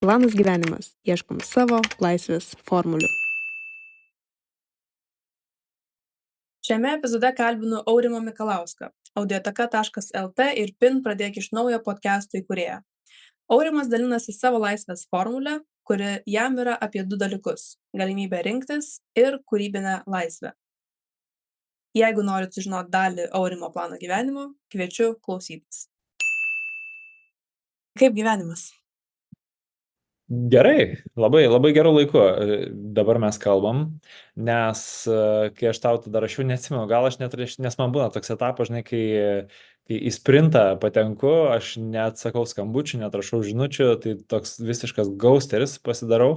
Planas gyvenimas. Ieškom savo laisvės formulių. Šiame epizode kalbinu Aurimą Mikalauską, audioteka.lt ir PIN pradėk iš naujo podcast'o įkūrėją. Aurimas dalinasi savo laisvės formulę, kuri jam yra apie du dalykus – galimybę rinktis ir kūrybinę laisvę. Jeigu norit sužinoti dalį Aurimo plano gyvenimo, kviečiu klausytis. Kaip gyvenimas? Gerai, labai geru laiku dabar mes kalbam, nes kai aš tau tada rašiau, neatsimenu, gal aš net, nes man būna toks etapas, žinai, kai į sprintą patenku, aš neatsakau skambučių, netrašau žinučių, tai toks visiškas gausteris pasidarau.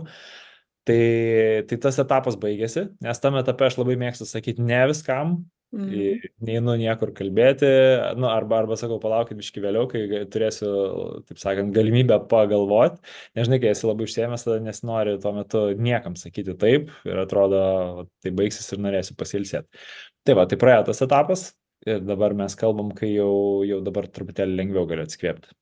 Tai tas etapas baigėsi, nes tam etape aš labai mėgstu sakyti ne viskam, neinu niekur kalbėti, nu, arba sakau, palaukit biškį vėliau, kai turėsiu, taip sakant, galimybę pagalvoti. Nežinai, kai esi labai užsiėmęs, tada nesinori tuo metu niekam sakyti taip ir atrodo, tai baigsis ir norėsiu pasilsėti. Tai va, tai praėjo tas etapas ir dabar mes kalbam, kai jau dabar truputėlį lengviau galiu atsikvėpti.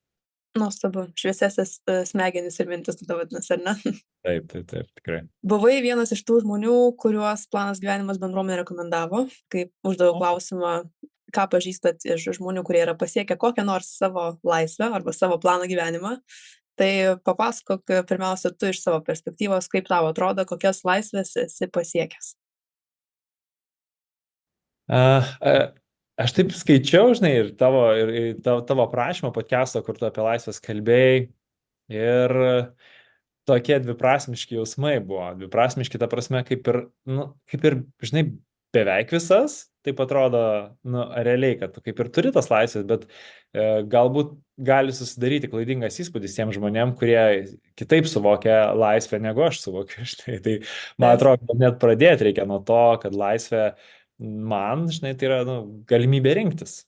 Nuostabu, šviesesės smegenys ir mintis tada vadinasi, ar ne? Taip, tikrai. Buvai vienas iš tų žmonių, kuriuos Planas gyvenimas bendruomenė rekomendavo, kaip uždaviau klausimą, ką pažįstat iš žmonių, kurie yra pasiekę kokią nors savo laisvę arba savo planą gyvenimą. Tai papasakok pirmiausia tu iš savo perspektyvos, kaip tau atrodo, kokias laisvės esi pasiekęs. Aš taip skaičiau, žinai, ir tavo prašymą podcast'o, kur tu apie laisvės kalbėjai, ir tokie dviprasmiški jausmai buvo. Dviprasmiški ta prasme, kaip ir, žinai, beveik visas, taip atrodo, realiai, kad tu kaip ir turi tas laisvės, bet galbūt gali susidaryti klaidingas įspūdis tiem žmonėm, kurie kitaip suvokia laisvę, negu aš suvokiu. Žinai. Tai man atrodo, net pradėti reikia nuo to, kad laisvė man, žinai, tai yra galimybė rinktis.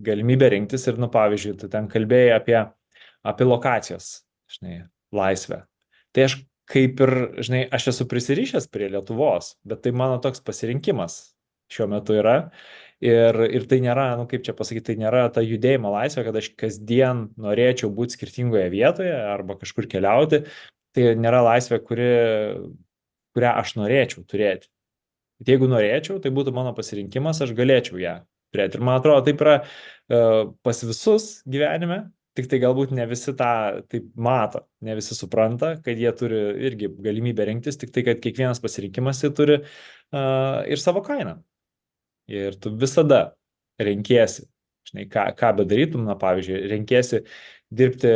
Galimybė rinktis ir, pavyzdžiui, tu ten kalbėjai apie lokacijos, žinai, laisvę. Tai aš kaip ir, žinai, aš esu prisirišęs prie Lietuvos, bet tai mano toks pasirinkimas šiuo metu yra. Ir tai nėra, kaip čia pasakyti, tai nėra ta judėjimo laisvė, kad aš kasdien norėčiau būti skirtingoje vietoje arba kažkur keliauti. Tai nėra laisvė, kurią aš norėčiau turėti. Bet jeigu norėčiau, tai būtų mano pasirinkimas, aš galėčiau ją turėti. Ir man atrodo, taip yra pas visus gyvenime, tik tai galbūt ne visi tą taip mato, ne visi supranta, kad jie turi irgi galimybę rinktis, tik tai, kad kiekvienas pasirinkimas jie turi ir savo kainą. Ir tu visada renkiesi, žinai, ką bedarytum, pavyzdžiui, renkiesi dirbti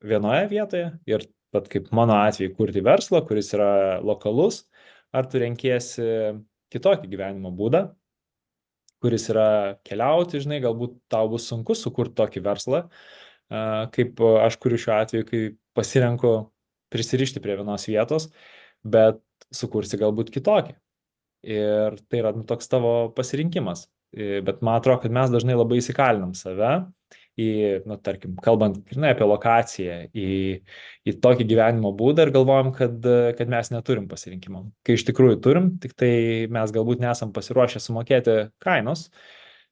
vienoje vietoje ir, pat kaip mano atveju, kurti verslą, kuris yra lokalus, ar tu renkiesi kitokį gyvenimo būdą, kuris yra keliauti, žinai, galbūt tau bus sunku sukurti tokį verslą, kaip aš kuriu šiuo atveju, kai pasirenku prisirišti prie vienos vietos, bet sukursi galbūt kitokį. Ir tai yra toks tavo pasirinkimas. Bet man atrodo, kad mes dažnai labai įsikalinam save tarkim, kalbant apie lokaciją, į tokį gyvenimo būdą ir galvojam, kad mes neturim pasirinkimo. Kai iš tikrųjų turim, tik tai mes galbūt nesam pasiruošę sumokėti kainos,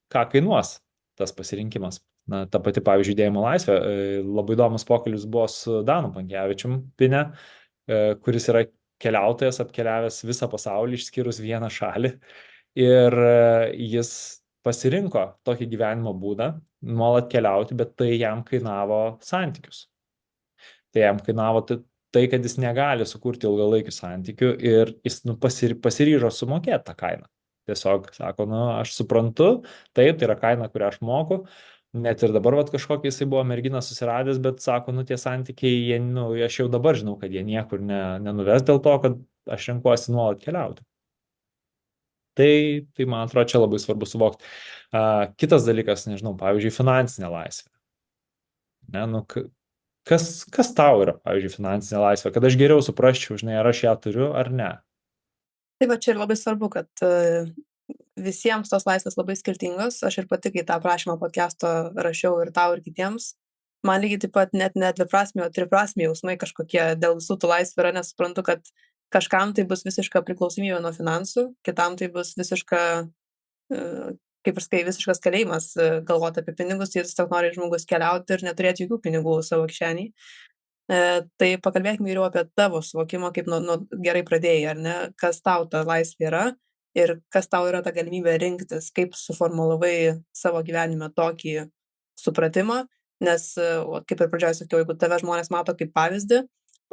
ką kainuos tas pasirinkimas. Ta pati, pavyzdžiui, judėjimo laisvė. Labai įdomus pokalbis buvo su Danu Pankevičium PIN, kuris yra keliautojas, apkeliavęs visą pasaulį, išskyrus vieną šalį. Ir jis pasirinko tokį gyvenimo būdą, nuolat keliauti, bet tai jam kainavo santykius. Tai jam kainavo tai, kad jis negali sukurti ilgalaikių santykių ir jis pasiryžo sumokėti tą kainą. Tiesiog sako, aš suprantu, taip, tai yra kaina, kurią aš moku. Net ir dabar kažkokia jisai buvo mergina susiradęs, bet sako, tie santykiai, aš jau dabar žinau, kad jie niekur nenuves dėl to, kad aš renkuosi nuolat keliauti. Tai man atrodo, čia labai svarbu suvokti. Kitas dalykas, nežinau, pavyzdžiui, finansinė laisvė. Kas tau yra, pavyzdžiui, finansinė laisvė, kad aš geriau suprasčiau, žinai, ar aš ją turiu ar ne? Taip, čia ir labai svarbu, kad visiems tos laisvės labai skirtingos. Aš ir pati, kai tą prašymą podcast'o rašiau ir tau, ir kitiems, man lygiai taip pat net dviprasmė, o triprasmė jausmai kažkokie dėl visų tų laisvių yra, nes suprantu, kad kažkam tai bus visiška priklausomybė nuo finansų, kitam tai bus visiška, kaip ir sakai, visiškas kalėjimas galvoti apie pinigus, tai tiesiog nori žmogus keliauti ir neturėti jokių pinigų savo kišenį. Tai pakalbėkime geriau apie tavo suvokimą, kaip gerai pradėjai, ar ne, kas tau ta laisvė yra ir kas tau yra ta galimybė rinktis, kaip suformulavai savo gyvenime tokį supratimą, nes, kaip ir pradžioje sakiau, jeigu tave žmonės mato kaip pavyzdį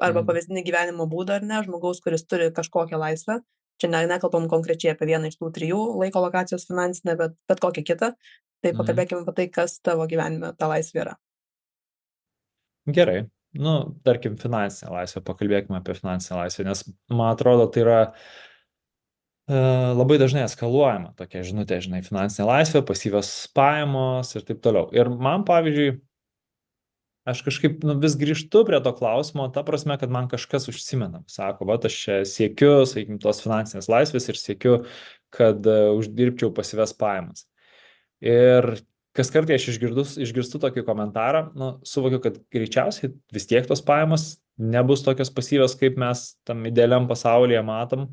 arba pavyzdinį gyvenimo būdą, ar ne, žmogaus, kuris turi kažkokią laisvę, čia nekalbam konkrečiai apie vieną iš tų 3 laiko lokacijos finansinę, bet kokią kitą, tai pakalbėkime apie tai, kas tavo gyvenime ta laisvė yra. Gerai. Tarkim, finansinė laisvė, pakalbėkime apie finansinę laisvę, nes man atrodo, tai yra labai dažnai eskaluojama tokia žinutė, žinai, finansinė laisvė, pasyvios pajamos ir taip toliau. Ir man, pavyzdžiui, aš kažkaip vis grįžtu prie to klausimo, ta prasme, kad man kažkas užsimena. Sako, va, aš čia siekiu, sakykim, tos finansinės laisvės ir siekiu, kad uždirbčiau pasyvias pajamas. Ir kas kartą aš išgirstu tokį komentarą, suvokiu, kad greičiausiai vis tiek tos pajamos nebus tokios pasyvios, kaip mes tam idealiam pasaulyje matom.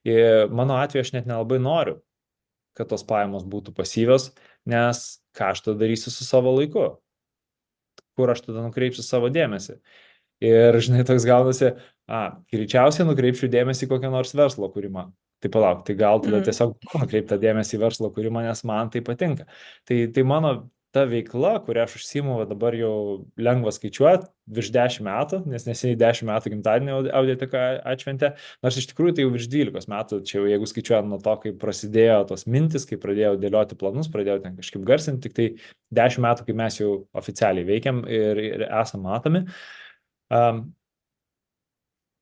Ir mano atveju aš net nelabai noriu, kad tos pajamos būtų pasyvios, nes ką aš tada darysiu su savo laiku, kur aš tada nukreipsiu savo dėmesį. Ir, žinai, toks gaunasi, greičiausiai nukreipčiau dėmesį į kokią nors verslo kūrimą. Tai palauk, tai gal tada tiesiog nukreiptą dėmesį į verslo kūrimą, nes man tai patinka. Tai mano ta veikla, kurią aš užsiimu dabar jau lengva skaičiuoti, virš 10 metų, nes neseniai 10 metų gimtadienį Audioteka atšventė, nors iš tikrųjų tai jau virš 12 metų, čia jau jeigu skaičiuojant nuo to, kai prasidėjo tos mintis, kai pradėjau dėlioti planus, pradėjau ten kažkaip garsinti, tik tai 10 metų, kai mes jau oficialiai veikiam ir esam matomi.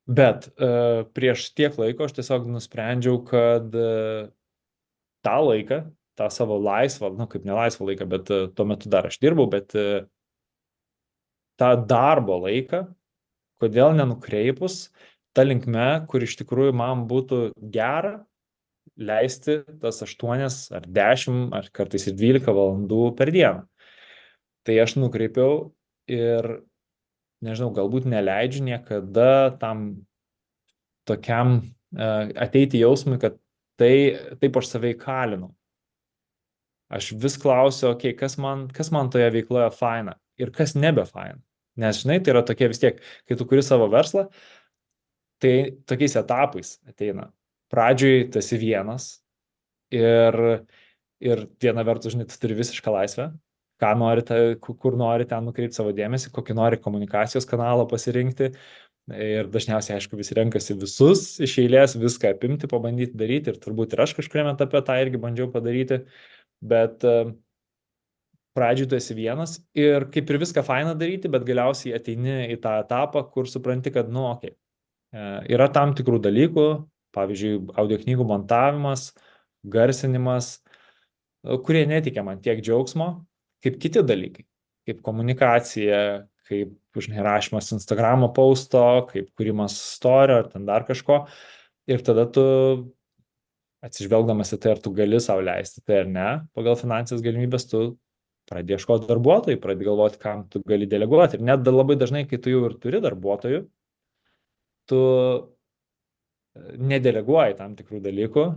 Bet prieš tiek laiko aš tiesiog nusprendžiau, kad tą laiką, tą savo laisvą, kaip ne laisvą laiką, bet tuo metu dar aš dirbau, bet tą darbo laiką, kodėl nenukreipus tą linkme, kur iš tikrųjų man būtų gera leisti tas 8 ar 10 ar kartais ir 12 valandų per dieną. Tai aš nukreipiau ir, nežinau, galbūt neleidžiu niekada tam tokiam ateiti jausmui, kad taip aš save įkalinau. Aš vis klausiu, kas man toje veikloje faina ir kas nebe faina. Nes, žinai, tai yra tokie vis tiek, kai tu kuri savo verslą, tai tokiais etapais ateina. Pradžioj tu esi vienas ir viena vertus, žinai, tu turi visišką laisvę, ką nori, kur nori ten nukreipti savo dėmesį, kokį nori komunikacijos kanalą pasirinkti. Ir dažniausiai, aišku, visi renkasi visus iš eilės, viską apimti, pabandyti daryti ir turbūt ir aš kažkuriame etape tą irgi bandžiau padaryti, bet pradžioj tu esi vienas ir kaip ir viską faina daryti, bet galiausiai ateini į tą etapą, kur supranti, kad, yra tam tikrų dalykų, pavyzdžiui, audio knygų montavimas, garsinimas, kurie neteikia man tiek džiaugsmo, kaip kiti dalykai, kaip komunikacija, kaip rašymas Instagramo posto, kaip kūrimas storio ar ten dar kažko. Ir tada tu, atsižvelgdamas į tai, ar tu gali sau leisti tai ar ne, pagal finansinės galimybės, tu pradedi ieškoti darbuotojų, pradedi galvoti, kam tu gali deleguoti. Ir net labai dažnai, kai tu jau ir turi darbuotojų, tu nedeleguoji tam tikrų dalykų,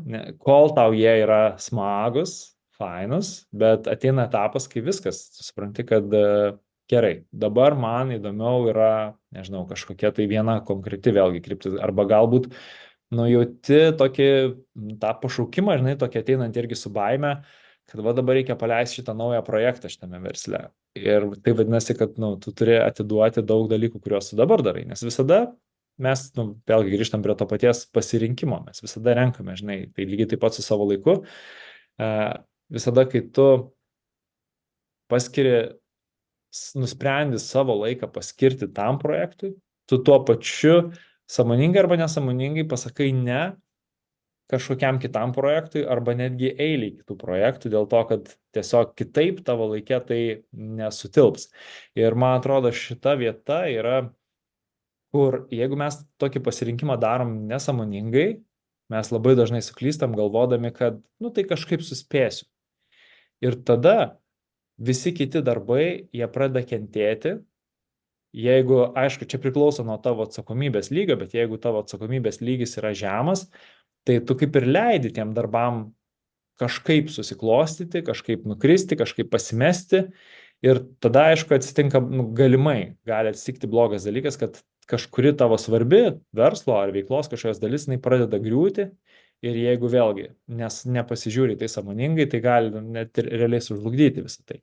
kol tau jie yra smagus, fainus, bet ateina etapas, kai viskas, tu supranti, kad gerai, dabar man įdomiau yra, nežinau, kažkokia tai viena konkreti vėlgi kryptis, arba galbūt nujauti tokį tą pašaukimą, žinai, tokį ateinant irgi su baime, kad va dabar reikia paleisti šitą naują projektą šitame versle. Ir tai vadinasi, kad tu turi atiduoti daug dalykų, kuriuos tu dabar darai, nes visada mes, vėlgi grįžtam prie to paties pasirinkimo, mes visada renkame, žinai, tai lygiai taip pat su savo laiku. Visada, kai tu nusprendi savo laiką paskirti tam projektui, tu tuo pačiu sąmoningai arba nesąmoningai pasakai ne kažkokiam kitam projektui arba netgi eiliai kitų projektų dėl to, kad tiesiog kitaip tavo laikė tai nesutilps. Ir man atrodo, šita vieta yra, kur jeigu mes tokį pasirinkimą darom nesąmoningai, mes labai dažnai suklystam galvodami, kad, tai kažkaip suspėsiu. Ir tada visi kiti darbai, jie pradeda kentėti. Jeigu, aišku, čia priklauso nuo tavo atsakomybės lygio, bet jeigu tavo atsakomybės lygis yra žemas, tai tu kaip ir leidi tiem darbam kažkaip susiklostyti, kažkaip nukristi, kažkaip pasimesti Ir tada, aišku, atsitinka, galimai gali atsitikti blogas dalykas, kad kažkuri tavo svarbi verslo ar veiklos kažkokios dalis, jinai pradeda griūti. Ir jeigu vėlgi, nes nepasižiūri tai sąmoningai, tai gali net ir realiai sužlugdyti visą tai.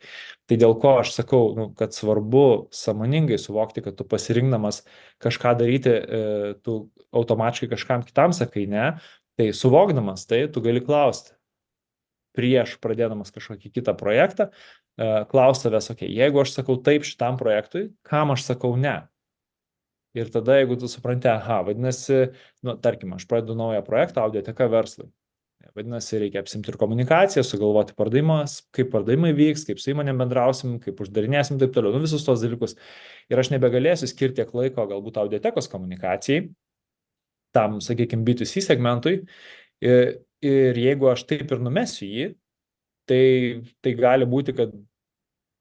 Tai dėl ko aš sakau, kad svarbu sąmoningai suvokti, kad tu pasirinkdamas kažką daryti, tu automatiškai kažkam kitam sakai ne, tai suvokdamas tai, tu gali klausti prieš pradėdamas kažkokį kitą projektą, klaus savęs, jeigu aš sakau taip šitam projektui, kam aš sakau ne? Ir tada, jeigu tu supranti, vadinasi, tarkim, aš pradedu naują projektą, audioteka verslui. Vadinasi, reikia apsimti ir komunikaciją, sugalvoti pardavimas, kaip pardavimai vyks, kaip su įmonėm bendrausim, kaip uždarinėsim, taip toliau, visus tos dalykus. Ir aš nebegalėsiu skirti tiek laiko galbūt audiotekos komunikacijai, tam, sakykime, B2C segmentui. Ir jeigu aš taip ir numesiu jį, tai gali būti, kad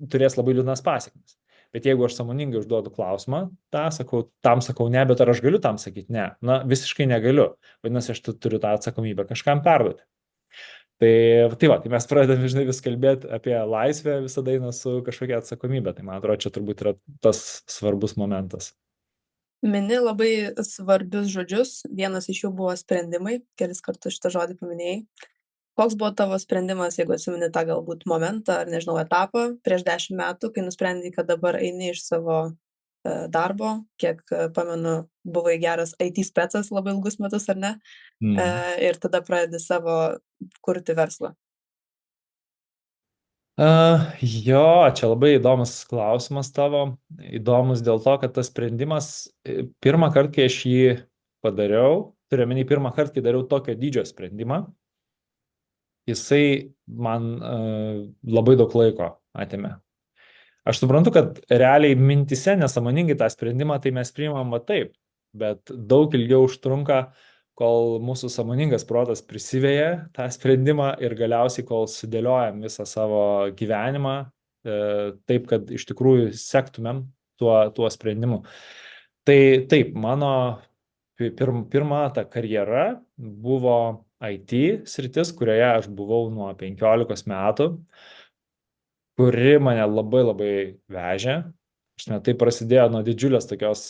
turės labai liūdnas pasiekmes. Bet jeigu aš sąmoningai užduodu klausimą, tam sakau ne, bet ar aš galiu tam sakyti ne? Na, visiškai negaliu. Vadinasi, aš turiu tą atsakomybę kažkam perduoti. Tai mes pradedame, žinai, vis kalbėti apie laisvę, visada eina su kažkokia atsakomybė. Tai man atrodo, čia turbūt yra tas svarbus momentas. Mini labai svarbius žodžius. Vienas iš jų buvo sprendimai. Kelis kartus šitą žodį paminėjai. Koks buvo tavo sprendimas, jeigu atsimeni tą galbūt momentą, ar nežinau, etapą prieš 10 metų, kai nusprendei, kad dabar eini iš savo darbo, kiek pamenu, buvai geras IT specas labai ilgus metus, ar ne? Ir tada pradedi savo kurti verslą. Jo, čia labai įdomus klausimas tavo. Įdomus dėl to, kad tas sprendimas, pirmą kartą, kai aš jį padariau, turiu omeny pirmą kartą, kai dariau tokio dydžio sprendimą, jisai man labai daug laiko atėmė. Aš suprantu, kad realiai mintise nesąmoningai tą sprendimą tai mes priimam taip, bet daug ilgiau užtrunka, kol mūsų sąmoningas protas prisiveja tą sprendimą ir galiausiai, kol sudėliojam visą savo gyvenimą taip, kad iš tikrųjų sektumėm tuo sprendimu. Tai taip, mano pirma ta karjera buvo IT sritis, kurioje aš buvau nuo 15 metų, kuri mane labai labai vežė. Tai prasidėjo nuo didžiulės tokios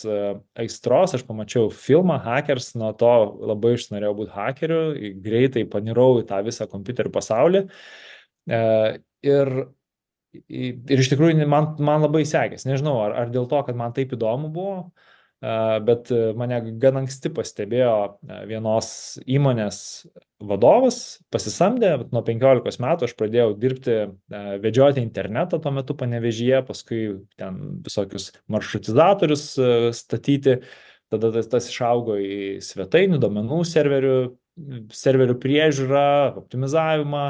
aistros, aš pamačiau filmą Hackers, nuo to labai užsinorėjau būti hakeriu, greitai panirau į tą visą kompiuterių pasaulį. Ir iš tikrųjų man labai sekėsi, nežinau, ar dėl to, kad man taip įdomu buvo, bet mane gan anksti pastebėjo vienos įmonės vadovas, pasisamdė, nuo 15 metų aš pradėjau dirbti, vedžioti internetą tuo metu Panevėžyje, paskui ten visokius maršrutizatorius statyti, tada tas išaugo į svetainių, domenų serverių priežiūrą, optimizavimą.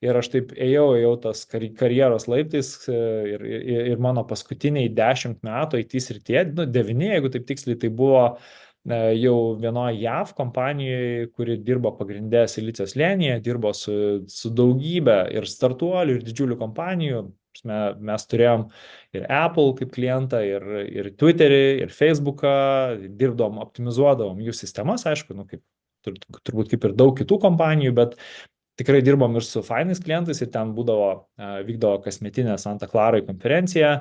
Ir aš taip ėjau tas karjeros laiptais ir mano paskutiniai 10 metų IT srityje, 9, jeigu taip tiksliai, tai buvo jau vienoje JAV kompanijoje, kuri dirbo pagrindę Silicio slėnyje, dirbo su daugybė ir startuolių, ir didžiulių kompanijų. Mes turėjom ir Apple kaip klientą, ir Twitterį, ir Facebooką, dirbdom, optimizuodavom jų sistemas, aišku, turbūt kaip ir daug kitų kompanijų, bet tikrai dirbom ir su fainais klientais ir ten vykdavo kasmetinė Santa Claroje konferencija,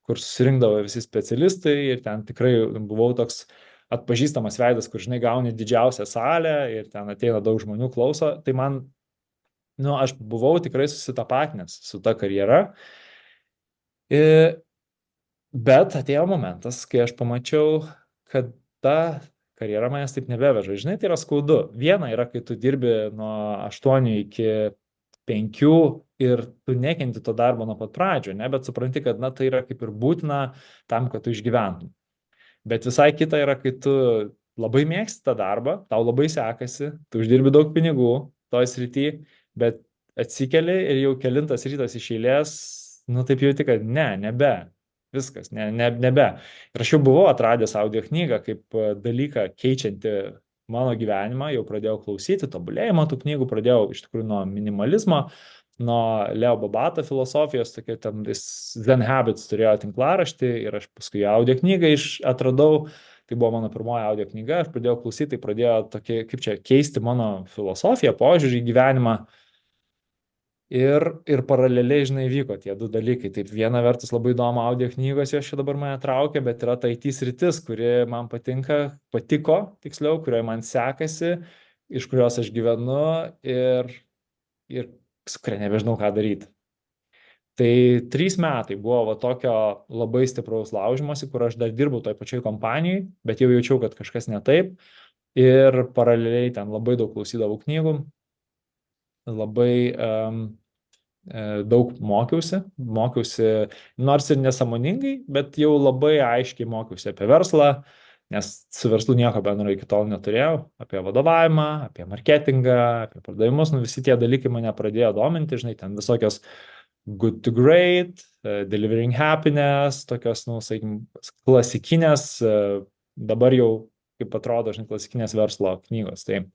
kur susirinkdavo visi specialistai ir ten tikrai buvau toks atpažįstamas veidas, kur, žinai, gauni didžiausią salę ir ten ateina daug žmonių klauso. Tai man, aš buvau tikrai susitapatinęs su ta karjera. Bet atėjo momentas, kai aš pamačiau, kad ta karjera manęs taip nebeveža. Žinai, tai yra skaudu. Viena yra, kai tu dirbi nuo 8 iki 5 ir tu nekenti to darbo nuo pat pradžio, ne? Bet supranti, kad tai yra kaip ir būtina tam, kad tu išgyventum. Bet visai kita yra, kai tu labai mėgsti tą darbą, tau labai sekasi, tu uždirbi daug pinigų toj srity, bet atsikeli ir jau kelintas rytas iš eilės, taip jauti, kad nebe. Viskas, nebe. Ir aš jau buvau atradęs audio knygą kaip dalyką keičianti mano gyvenimą, jau pradėjau klausyti tobulėjimo tų knygų, pradėjau iš tikrųjų nuo minimalizmo, nuo Leo Babbato filosofijos, tokia ten Zen Habits turėjo tinklaraštį ir aš paskui audio knygą atradau, tai buvo mano pirmoji audio knyga, aš pradėjau klausyti, tai pradėjo tokie, kaip čia, keisti mano filosofiją, požiūrį į gyvenimą. Ir paraleliai, žinai, vyko tie du dalykai. Taip, viena vertus labai įdomu audio knygos, jos čia dabar mane traukia, bet yra ta IT sritis, kuri man patiko, tiksliau, kurioje man sekasi, iš kurios aš gyvenu ir su kuria nebežinau, ką daryti. Tai 3 metai buvo va tokio labai stipraus laužimosi, kur aš dar dirbau toj pačioj kompanijai, bet jau jaučiau, kad kažkas ne taip. Ir paraleliai ten labai daug klausydavau knygų, labai daug mokiausi, nors ir nesąmoningai, bet jau labai aiškiai mokiausi apie verslą, nes su verslu nieko bendro iki tol neturėjau, apie vadovavimą, apie marketingą, apie pardavimus, visi tie dalykai mane pradėjo dominti, žinai, ten visokios good to great, delivering happiness, tokios, sakykim, klasikinės, dabar jau, kaip atrodo, žinai, klasikinės verslo knygos, tai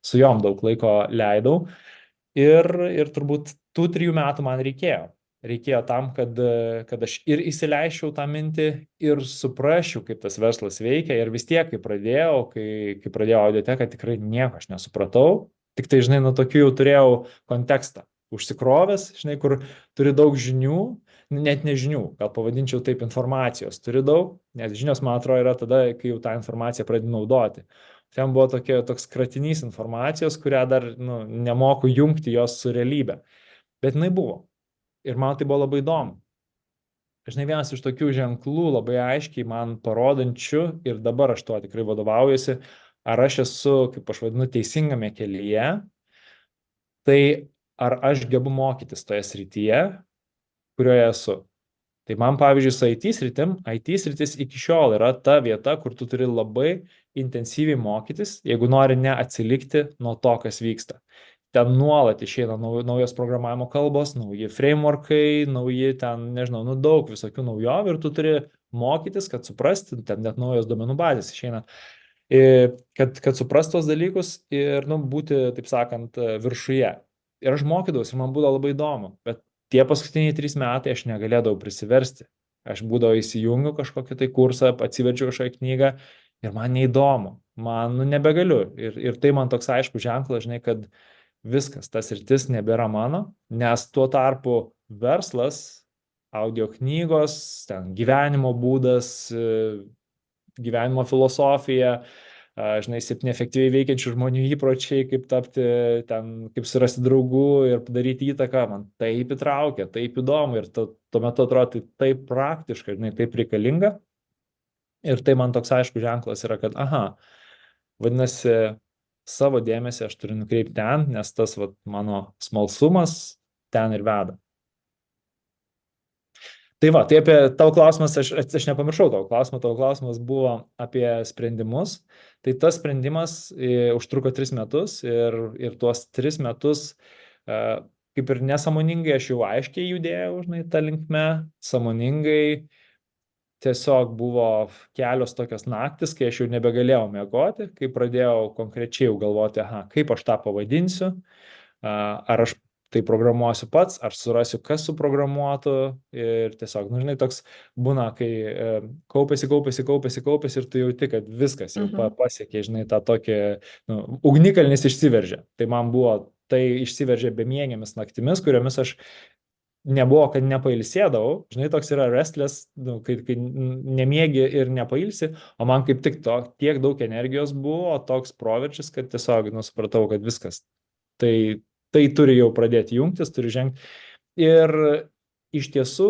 su jom daug laiko leidau. Ir turbūt tų 3 metų man reikėjo. Reikėjo tam, kad aš ir įsileiščiau tą mintį ir suprasčiau, kaip tas verslas veikia. Ir vis tiek, kai pradėjau audioteką, tikrai nieko aš nesupratau. Tik tai, žinai, nuo tokių jau turėjau kontekstą. Užsikrovęs, žinai, kur turi daug žinių, net nežinių, gal pavadinčiau taip, informacijos turi daug, nes žinios, man atrodo, yra tada, kai jau tą informaciją pradedi naudoti. Ten buvo toks kratinys informacijos, kurią dar nemoku jungti jos su realybė. Bet jinai buvo. Ir man tai buvo labai įdomu. Žinai, vienas iš tokių ženklų labai aiškiai man parodančių, ir dabar aš tuo tikrai vadovaujuosi, ar aš esu, kaip aš vadinu, teisingame kelyje, tai ar aš gebu mokytis toje srityje, kurioje esu. Tai man, pavyzdžiui, su IT sritis iki šiol yra ta vieta, kur tu turi labai intensyviai mokytis, jeigu nori neatsilikti nuo to, kas vyksta. Ten nuolat išeina naujos programavimo kalbos, nauji frameworkai, nauji ten, nežinau, daug visokių naujovių ir tu turi mokytis, kad suprasti, ten net naujos duomenų bazės išeina, kad suprasti tos dalykus ir būti, taip sakant, viršuje. Ir aš mokydavausi ir man būdavo labai įdomu, bet tie paskutiniai 3 metai aš negalėdavau prisiversti. Aš būdavo įsijungiu kažkokį tai kursą, atsiverčiau kažkokią knygą ir man neįdomu, man nebegaliu. Ir tai man toks aišku ženklas, žinai, kad viskas, tas sritis nebėra mano, nes tuo tarpu verslas, audio knygos, ten gyvenimo būdas, gyvenimo filosofija, žinai, 7 efektyviai veikiančių žmonių įpročiai, kaip tapti ten, kaip surasti draugų ir padaryti įtaką, man taip įtraukia, taip įdomu ir tuo metu atrodo taip praktiška, žinai, taip reikalinga. Ir tai man toks aišku ženklas yra, kad vadinasi, savo dėmesį aš turiu nukreipti ten, nes tas mano smalsumas ten ir veda. Tai tai apie tavo klausimas, aš nepamiršau tavo klausimas buvo apie sprendimus. Tai tas sprendimas užtruko 3 metus ir tuos 3 metus kaip ir nesąmoningai aš jau aiškiai judėjau, žinai, tą linkme, sąmoningai tiesiog buvo kelios tokios naktis, kai aš jau nebegalėjau miegoti, kai pradėjau konkrečiai jau galvoti, kaip aš tą pavadinsiu, ar aš tai programuosiu pats, ar surasiu, kas suprogramuotų ir tiesiog, žinai, toks būna, kai kaupiasi ir tu jauti, kad viskas jau pasiekė, žinai, tą tokį, ugnikalnis išsiveržė. Tai man buvo, tai išsiveržė bemiegėmis naktimis, kuriomis aš nebuvo, kad nepailsėdavau, žinai, toks yra restless, kai nemiegi ir nepailsi, o man kaip tik tiek daug energijos buvo, toks proveržis, kad tiesiog, supratau, kad viskas. Tai turi jau pradėti jungtis, turi žengti. Ir iš tiesų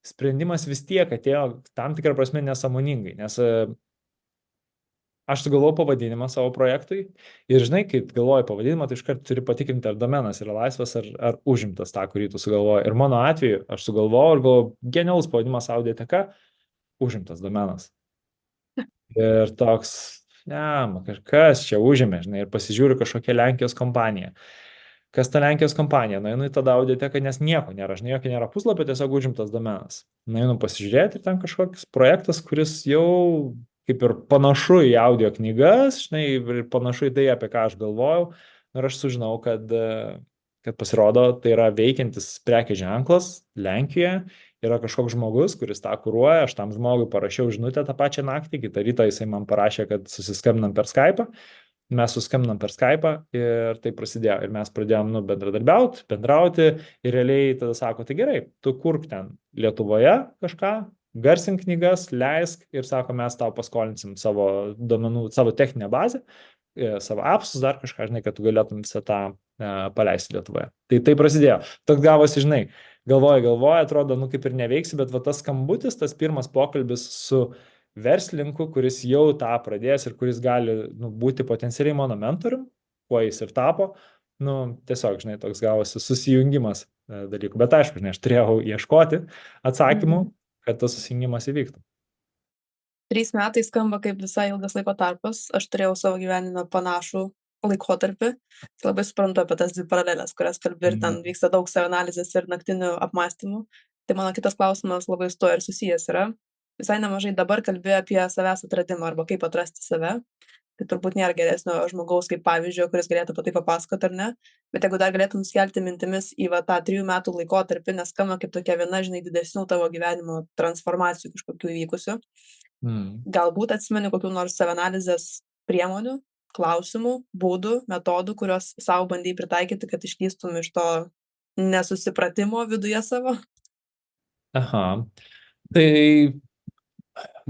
sprendimas vis tiek atėjo tam tikrą prasme nesąmoningai, nes aš sugalvojau pavadinimą savo projektui ir, žinai, kai galvoji pavadinimą, tai iškart turi patikrinti, ar domenas yra laisvas, ar užimtas tą, kurį tu sugalvoji. Ir mano atveju aš sugalvojau ir galvojau, genialus pavadinimas Audioteka, užimtas domenas. Ir toks, kažkas čia užėmė, žinai, ir pasižiūriu kažkokią Lenkijos kompaniją. Kas ta Lenkijos kompanija? Nueinu į tada Audioteką, nes nieko nėra, žinai, jokio nėra puslapio, tiesiog užimtas domenas. Nueinu pasižiūrėti ir ten kažkoks projektas, kuris jau kaip ir panašu į audio knygas, žinai, ir panašu į tai, apie ką aš galvojau. Ir aš sužinau, kad pasirodo, tai yra veikiantis prekės ženklas Lenkijoje, yra kažkoks žmogus, kuris tą kuruoja, aš tam žmogui parašiau žinutę tą pačią naktį, kitą rytą jisai man parašė, kad susiskambinam per Skype'ą. mes suskambinam per Skype'ą ir tai prasidėjo. Ir mes pradėjom, bendrauti ir realiai tada sako, tai gerai, tu kurk ten Lietuvoje kažką, garsink knygas, leisk ir sako, mes tau paskolinsim savo duomenų, savo techninę bazę, savo appsus, dar kažką, žinai, kad tu galėtum visą tą paleisti Lietuvoje. Tai prasidėjo. Toks gavosi, žinai, galvoja, atrodo, kaip ir neveiksi, bet va tas skambutis, tas pirmas pokalbis su verslininku, kuris jau tą pradės ir kuris gali būti potencialiai mano mentorium, kuo jis ir tapo, tiesiog, žinai, toks gavosi susijungimas dalykų. Bet aišku, žinai, aš turėjau ieškoti atsakymų, kad tas susijungimas įvyktų. 3 metai skamba kaip visai ilgas laiko tarpas. Aš turėjau savo gyvenime panašų laikotarpį. Tai labai suprantu apie tas 2 paralelės, kurias kalbi ir ten vyksta daug savianalizės ir naktinių apmąstymų. Tai mano kitas klausimas labai su tuo ir susijęs yra. Visai nemažai dabar kalbi apie savęs atradimą arba kaip atrasti save. Tai turbūt nėra geresnio žmogaus kaip pavyzdžio, kuris galėtų apie tai papasakoti ar ne. Bet jeigu dar galėtum skelti mintimis į tą 3 metų laikotarpį, nes skamba kaip tokia viena, žinai, didesnių tavo gyvenimo transformacijų kažkokių įvykusių. Galbūt atsimeni kokių nors savianalizės priemonių, klausimų, būdų, metodų, kuriuos savo bandai pritaikyti, kad išlįstum iš to nesusipratimo viduje savo? Aha. Tai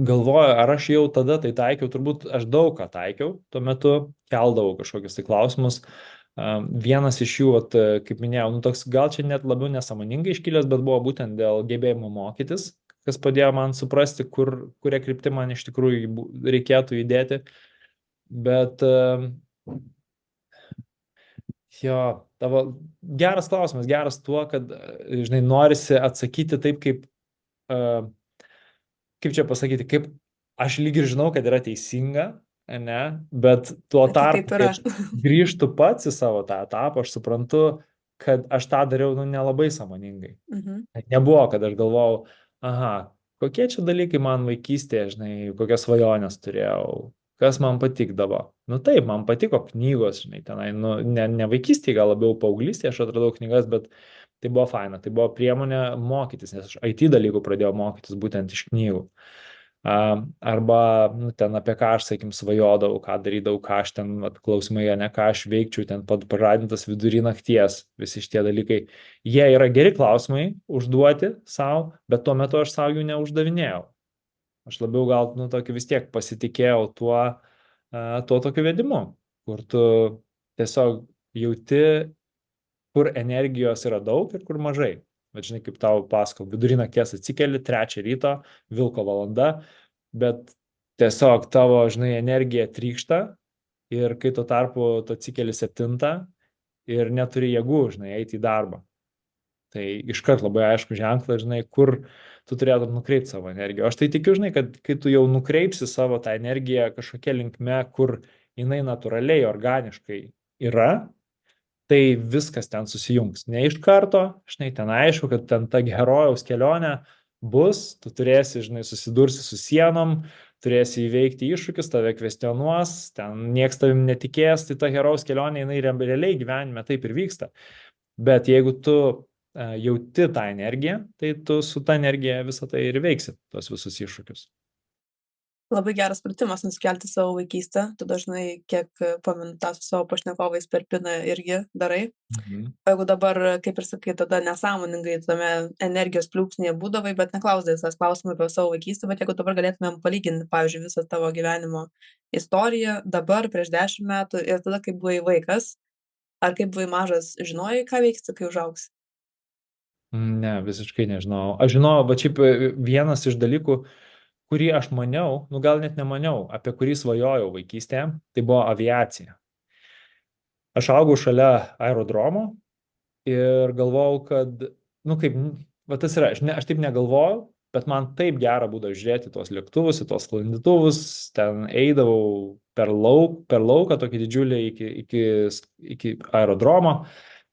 galvoju, ar aš jau tada tai taikiau, turbūt aš daug ką taikiau, tuo metu keldavau kažkokius tai klausimus. Vienas iš jų, kaip minėjau, toks gal čia net labiau nesąmoningai iškilęs, bet buvo būtent dėl gebėjimo mokytis, kas padėjo man suprasti, kuria kryptį man iš tikrųjų reikėtų judėti. Bet jo, tavo geras klausimas, geras tuo, kad, žinai, norisi atsakyti taip, kaip čia pasakyti, kaip aš lyg ir žinau, kad yra teisinga, ne, bet tuo tarpu, kai aš grįžtu pats į savo tą etapą, aš suprantu, kad aš tą dariau, nelabai sąmoningai. Nebuvo, kad aš galvojau, kokie čia dalykai man vaikystėje, žinai, kokias svajonės turėjau, kas man patikdavo. Taip, man patiko knygos, žinai, tenai, ne vaikystėje, gal labiau paauglystėje aš atradau knygas, bet tai buvo faina, tai buvo priemonė mokytis, nes aš IT dalykų pradėjau mokytis būtent iš knygų. Arba ten apie ką aš, sakykim, svajodavau, ką darydavau, ką aš ten klausimai, ne ką aš veikčiau, ten paradintas vidury nakties, visi šitie dalykai. Jie yra geri klausimai užduoti savo, bet tuo metu aš savo jų neuždavinėjau. Aš labiau gal, tokį vis tiek pasitikėjau tuo tokiu vedimu, kur tu tiesiog jauti, kur energijos yra daug ir kur mažai. Bet žinai, kaip tau pasakau, vidury nakties atsikeli, 3 ryto, vilko valanda, bet tiesiog tavo, žinai, energija trykšta ir kai tuo tarpu tu atsikeli 7 ir neturi jėgų, žinai, eiti į darbą. Tai iškart labai aišku ženklas, žinai, kur tu turėtum nukreipti savo energiją. Aš tai tikiu, žinai, kad kai tu jau nukreipsi savo tą energiją kažkokia linkme, kur jinai natūraliai, organiškai yra, tai viskas ten susijungs. Ne iš karto, žinai, ten aišku, kad ten ta herojaus kelionė bus, tu turėsi, žinai, susidursi su sienom, turėsi įveikti iššūkius, tave kvestionuos, ten nieks tavim netikės, tai ta herojaus kelionė, jinai realiai gyvenime taip ir vyksta. Bet jeigu tu jauti tą energiją, tai tu su ta energija visą tai ir veiksi, tos visus iššūkius. Labai geras pratimas nusikelti savo vaikystę. Tu dažnai, kiek pamenu tą su savo pašnekovais per piną irgi darai. Jeigu dabar, kaip ir sakai, tada nesąmoningai tame energijos pliūpsnyje būdavai, bet neklausdavai savęs klausimų apie savo vaikystę, bet jeigu dabar galėtumėm palyginti, pavyzdžiui, visą tavo gyvenimo istoriją dabar, prieš 10 metų ir tada, kai buvai vaikas, ar kaip buvai mažas, žinojai, ką veiksi, kai užaugsi? Ne, visiškai nežinau. Aš žinau, va šiaip vienas iš dalykų, kurį aš maniau, gal net nemaniau, apie kurį svajojau vaikystėje, tai buvo aviacija. Aš augau šalia aerodromo ir galvojau, kad, va tas yra, aš taip negalvojau, bet man taip gera būdavo žiūrėti tuos lėktuvus, į tuos sklandytuvus, ten eidavau per lauką tokį didžiulį iki aerodromo,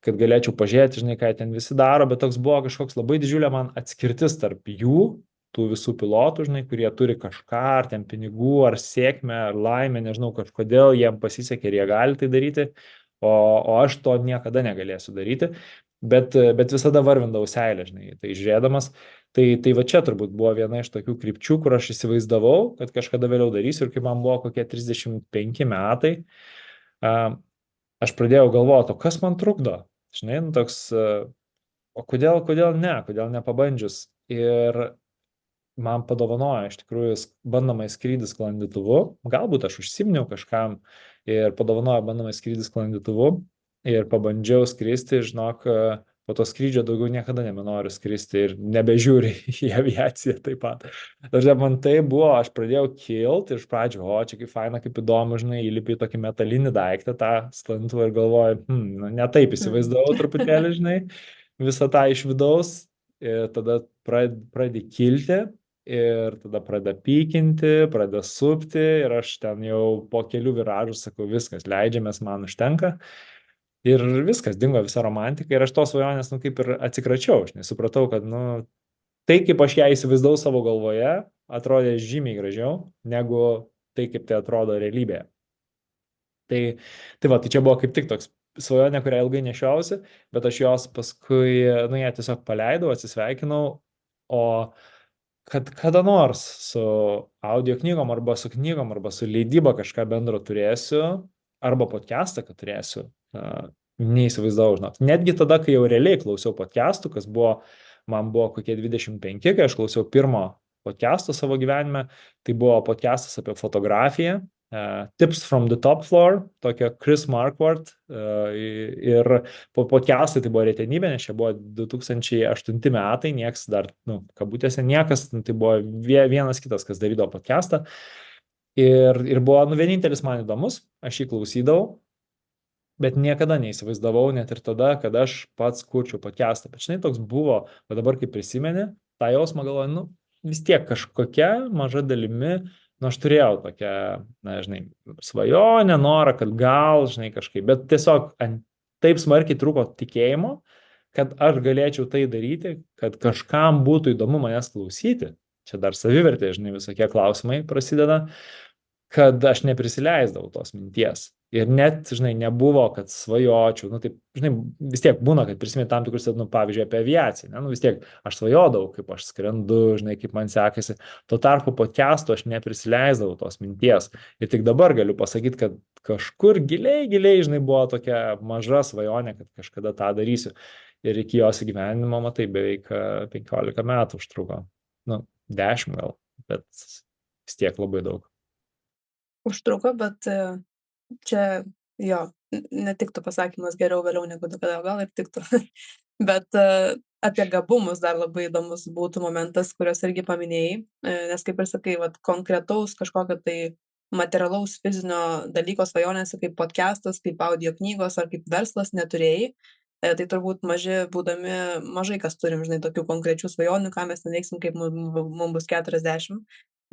kad galėčiau pažiūrėti, žinai, ką ten visi daro, bet toks buvo kažkoks labai didžiulė man atskirtis tarp jų, tų visų pilotų, žinai, kurie turi kažką, ar ten pinigų, ar sėkmę, ar laimę, nežinau, kažkodėl jiem pasisekė ir jie gali tai daryti, o aš to niekada negalėsiu daryti, bet visada varvindavau seilę, žinai, tai žiūrėdamas, tai va čia turbūt buvo viena iš tokių krypčių, kur aš įsivaizdavau, kad kažkada vėliau darysiu ir kai man buvo kokie 35 metai, aš pradėjau galvoti, o kas man trukdo? Žinai, nu, toks, o kodėl nepabandžius? Ir man padovanojo iš tikrųjų bandomąjį skrydį sklandytuvu. Galbūt aš užsiminiau kažkam ir padovanojo bandomąjį skrydį sklandytuvu ir pabandžiau skristi, žinok, po to skrydžio daugiau niekada nebenoriu skristi ir nebežiūri į aviaciją taip pat. Dažnai man tai buvo, aš pradėjau kilt ir iš pradžių, o čia kaip faina, kaip įdomu, žinai, įlipi į tokį metalinį daiktą, tą sklandytuvą ir galvoju, nu, ne taip įsivaizdavau truputėlį, žinai, visą tą iš vidaus ir tada pradedi kilti ir tada pradeda pykinti, pradeda supti ir aš ten jau po kelių viražų sakau, viskas, leidžiamės, man užtenka. Ir viskas, dingo visa romantika ir aš tos svajonės, nu, kaip ir atsikračiau, aš nesupratau, kad, nu, tai, kaip aš ją įsivaizdavau savo galvoje, atrodė žymiai gražiau, negu tai, kaip tai atrodo realybėje. Tai va, tai čia buvo kaip tik toks svajonė, kurią ilgai nešiausi, bet aš jos paskui, nu, ją tiesiog paleidau, atsisveikinau, o kad kada nors su audio knygom arba su knygom arba su leidyba kažką bendro turėsiu, arba podcastą, kad turėsiu, neįsivaizdavau, žinot. Netgi tada, kai jau realiai klausiau podcastų, man buvo kokie 25, kai aš klausiau pirmo podcastą savo gyvenime, tai buvo podcastas apie fotografiją, Tips from the Top Floor, tokio Chris Marquardt, ir po podcastai tai buvo retenybė, nes čia buvo 2008 metai, nieks dar, nu, kabutėse niekas, tai buvo vienas kitas, kas darydavo podcastą, ir buvo, nu, vienintelis man įdomus, aš jį klausydavau, bet niekada neįsivaizdavau net ir tada, kad aš pats kurčiau podcastą. Bet žinai, toks buvo, o dabar kaip prisimeni, tą jausmą galvoju, nu, vis tiek kažkokia maža dalimi, nu, aš turėjau tokią, na, žinai, svajonę, norą, kad gal, žinai, kažkaip, bet tiesiog taip smarkiai trūko tikėjimo, kad aš galėčiau tai daryti, kad kažkam būtų įdomu manęs klausyti. Čia dar savivertė, žinai, visokie klausimai prasideda, kad aš neprisileisdavau tos minties. Ir net, žinai, nebuvo, kad svajočiau, nu, taip, žinai, vis tiek būna, kad prisimeni tam tikrus, nu, pavyzdžiui, apie aviaciją, ne? Nu, vis tiek aš svajodavau, kaip aš skrendu, žinai, kaip man sekasi. Tuo tarpu podcastų aš neprisileisdavau tos minties. Ir tik dabar galiu pasakyti, kad kažkur giliai, žinai, buvo tokia maža svajonė, kad kažkada tą darysiu. Ir iki jos įgyvenimo, matai, beveik 15 metų užtruko. Nu, 10 gal, bet vis tiek labai daug. Užtruko, bet čia jo, netiktų pasakymas geriau vėliau negu kada, gal ir tiktų. Bet apie gabumus dar labai įdomus būtų momentas, kuriuos irgi paminėjai, nes kaip ir sakai, vat, konkretaus kažkokio tai materialaus fizinio dalyko svajonėse kaip podcastas, kaip audio knygos ar kaip verslas neturėjai. Tai turbūt mažai kas turim, žinai, tokių konkrečių svajonių, ką mes neveiksim, kaip mums bus 40.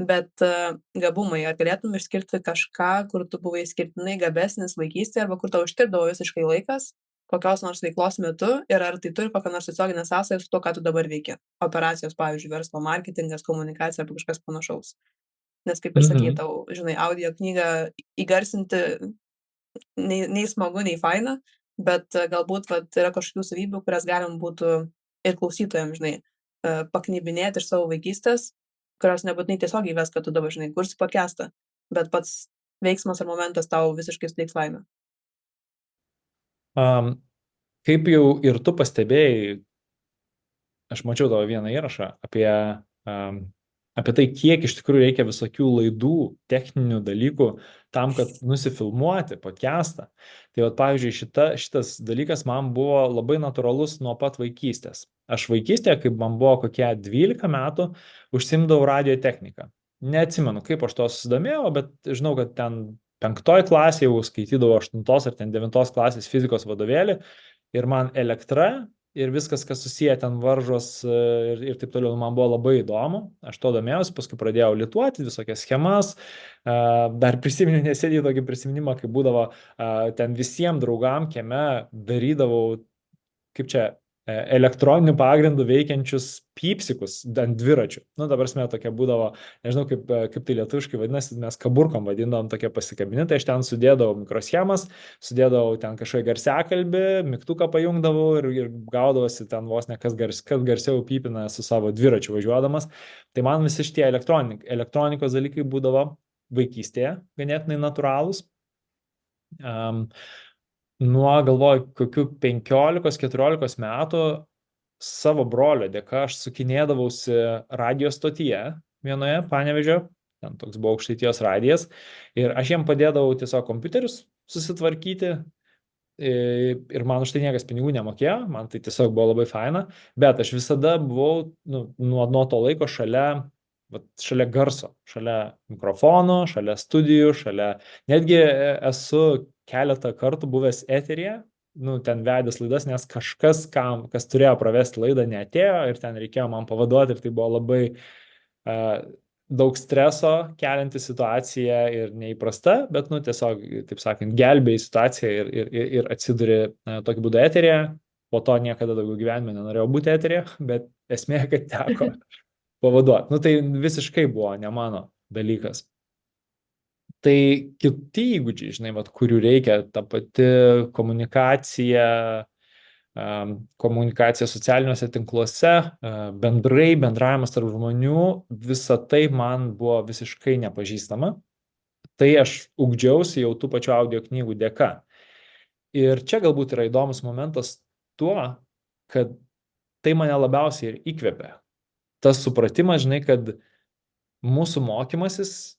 Bet gabumai, ar galėtum išskirti kažką, kur tu buvai skirtinai gabesnis vaikystėje arba kur tau ištirpdavo visiškai laikas, kokios nors veiklos metu ir ar tai turi kokią nors tiesioginę sąsają su to, ką tu dabar veiki? Operacijos, pavyzdžiui, verslo marketingas, komunikacija arba kažkas panašaus. Nes kaip ir sakei, tau, žinai, audio knygą įgarsinti nei smagu, nei faina, bet galbūt yra kažkokių savybių, kurias galim būtų ir klausytojams, žinai, paknybinėti iš savo vaikystės, kurios nebūtinai tiesiog įves, kad tu dabar, žinai, kursi podcastą, bet pats veiksmas ar momentas tau visiškai suteiks laimę. Kaip jau ir tu pastebėjai, aš mačiau tavo vieną įrašą apie tai, kiek iš tikrųjų reikia visokių laidų, techninių dalykų tam, kad nusifilmuoti podcastą. Tai vat, pavyzdžiui, šitas dalykas man buvo labai natūralus nuo pat vaikystės. Aš vaikystėje, kaip man buvo kokie 12 metų, užsiimdavau radio techniką. Neatsimenu, kaip aš to susidomėjau, bet žinau, kad ten 5 klasėje jau skaitydavau 8 ar ten 9 klasės fizikos vadovėlį ir man elektra ir viskas, kas susiję ten varžos ir taip toliau, man buvo labai įdomu. Aš to domėjausi, paskui pradėjau lituoti visokias schemas. Dar prisiminiau nesėdį tokį prisiminimą, kai būdavo ten visiems draugam kieme darydavau, kaip čia, elektroninių pagrindų veikiančius pypsikus ant dviračių. Nu, dabar mes tokia būdavo, nežinau, kaip tai lietuviškai vadinasi, mes kaburkom vadindavom tokie pasikabinį, tai aš ten sudėdavau mikroschemas, sudėdavau ten kažkokią garsiakalbį, mygtuką pajungdavau ir gaudavosi ten vos ne kas garsiau pypina su savo dviračiu važiuodamas. Tai man visi šitie elektronikos dalykai būdavo vaikystėje ganėtinai natūralūs. Nuo, galvoju, kokių 15-14 metų savo brolio dėka aš sukinėdavausi radio stotyje vienoje Panevėžio, ten toks buvo Aukštaitijos radijas, ir aš jiem padėdavau tiesiog kompiuterius susitvarkyti ir man už tai niekas pinigų nemokėjo, man tai tiesiog buvo labai faina, bet aš visada buvau nuo to laiko šalia garso, šalia mikrofonų, šalia studijų, netgi esu keletą kartų buvęs eteryje, ten vedęs laidas, nes kažkas, kas turėjo pravesti laidą, neatėjo ir ten reikėjo man pavaduoti ir tai buvo labai daug streso kelianti situacija ir neįprasta, bet, tiesiog, taip sakant, gelbėjai situaciją ir atsiduri tokiu būdu eterėje. Po to niekada daugiau gyvenime nenorėjau būti eterėje, bet esmė, kad teko pavaduoti. Tai visiškai buvo ne mano dalykas. Tai kiti įgūdžiai, žinai, kurių reikia, ta pati komunikacija, komunikacija socialiniuose tinkluose, bendrai bendravimas tarp žmonių, visa tai man buvo visiškai nepažįstama. Tai aš ugdžiausi jau tų pačių audio knygų dėka. Ir čia galbūt yra įdomus momentas tuo, kad tai mane labiausiai ir įkvėpė. Tas supratimas, žinai, kad mūsų mokymasis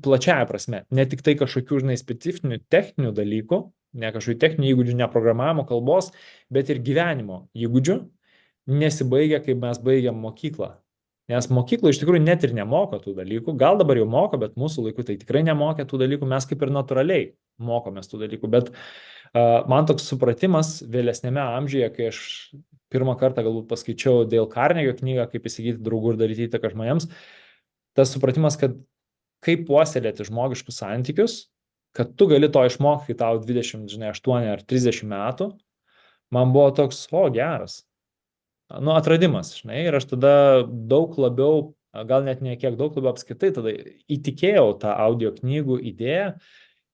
plačiaja prasme, ne tik tai kažkokių, žinai, specifinių techninių dalykų, ne kažkokių techninių įgūdžių, ne programavimo kalbos, bet ir gyvenimo įgūdžių nesibaigia, kai mes baigiam mokyklą. Nes mokykla iš tikrųjų net ir nemoko tų dalykų, gal dabar jau moko, bet mūsų laiku tai tikrai nemokė tų dalykų, mes kaip ir natūraliai mokomės tų dalykų, bet man toks supratimas vėlesnėme amžiuje, kai aš pirmą kartą galbūt paskaičiau Dale Carnegie knygą, kaip įsigyti draugų ir daryti įtaką žmonėms, tas supratimas, kad kaip puoselėti žmogiškus santykius, kad tu gali to išmokti, kai tau 28 ar 30 metų, man buvo toks, geras. Atradimas, žinai, ir aš tada daug labiau, gal net ne kiek daug labiau apskritai, tada įtikėjau tą audio knygų idėją,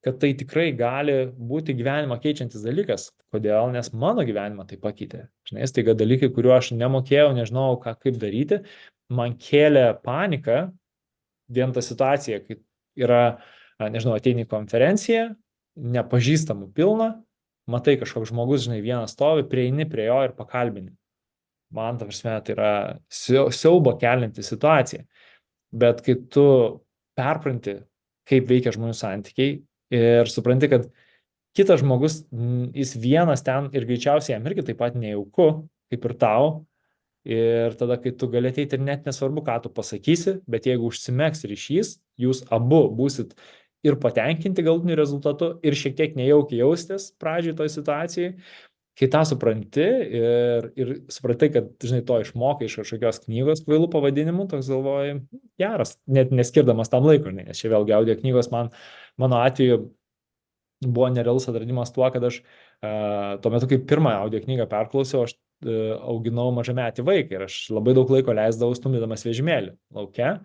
kad tai tikrai gali būti gyvenimą keičiantis dalykas. Kodėl? Nes mano gyvenimą tai pakeitė. Žinai, staiga dalykai, kuriuo aš nemokėjau, nežinau, kaip daryti, man kėlė paniką, vien ta situacija, kai yra, nežinau, ateini į konferenciją, nepažįstamų pilna, matai kažkoks žmogus, žinai, vienas stovi, prieini prie jo ir pakalbini. Man, ta prasme, tai yra siaubo kelianti situacija. Bet kai tu perpranti, kaip veikia žmonių santykiai ir supranti, kad kitas žmogus, jis vienas ten ir greičiausiai jam irgi taip pat nejauku, kaip ir tau. Ir tada, kai tu gali ateiti ir net nesvarbu, ką tu pasakysi, bet jeigu užsimegs ryšys, jūs abu būsit ir patenkinti galutiniu rezultatu ir šiek tiek nejaukiai jaustis pradžioj toj situacijai, kai tą supranti ir supratai, kad, žinai, to išmokai iš kažkokios knygos kvailų pavadinimų, toks galvoji, geras, net neskirdamas tam laiko, nes čia vėlgi audio knygos mano atveju buvo nerealus atradimas tuo, kad aš tuo metu, kai pirmąją audio knygą perklausiau, aš auginau mažametį vaiką ir aš labai daug laiko leisdavau stumdydamas vežimėlį lauke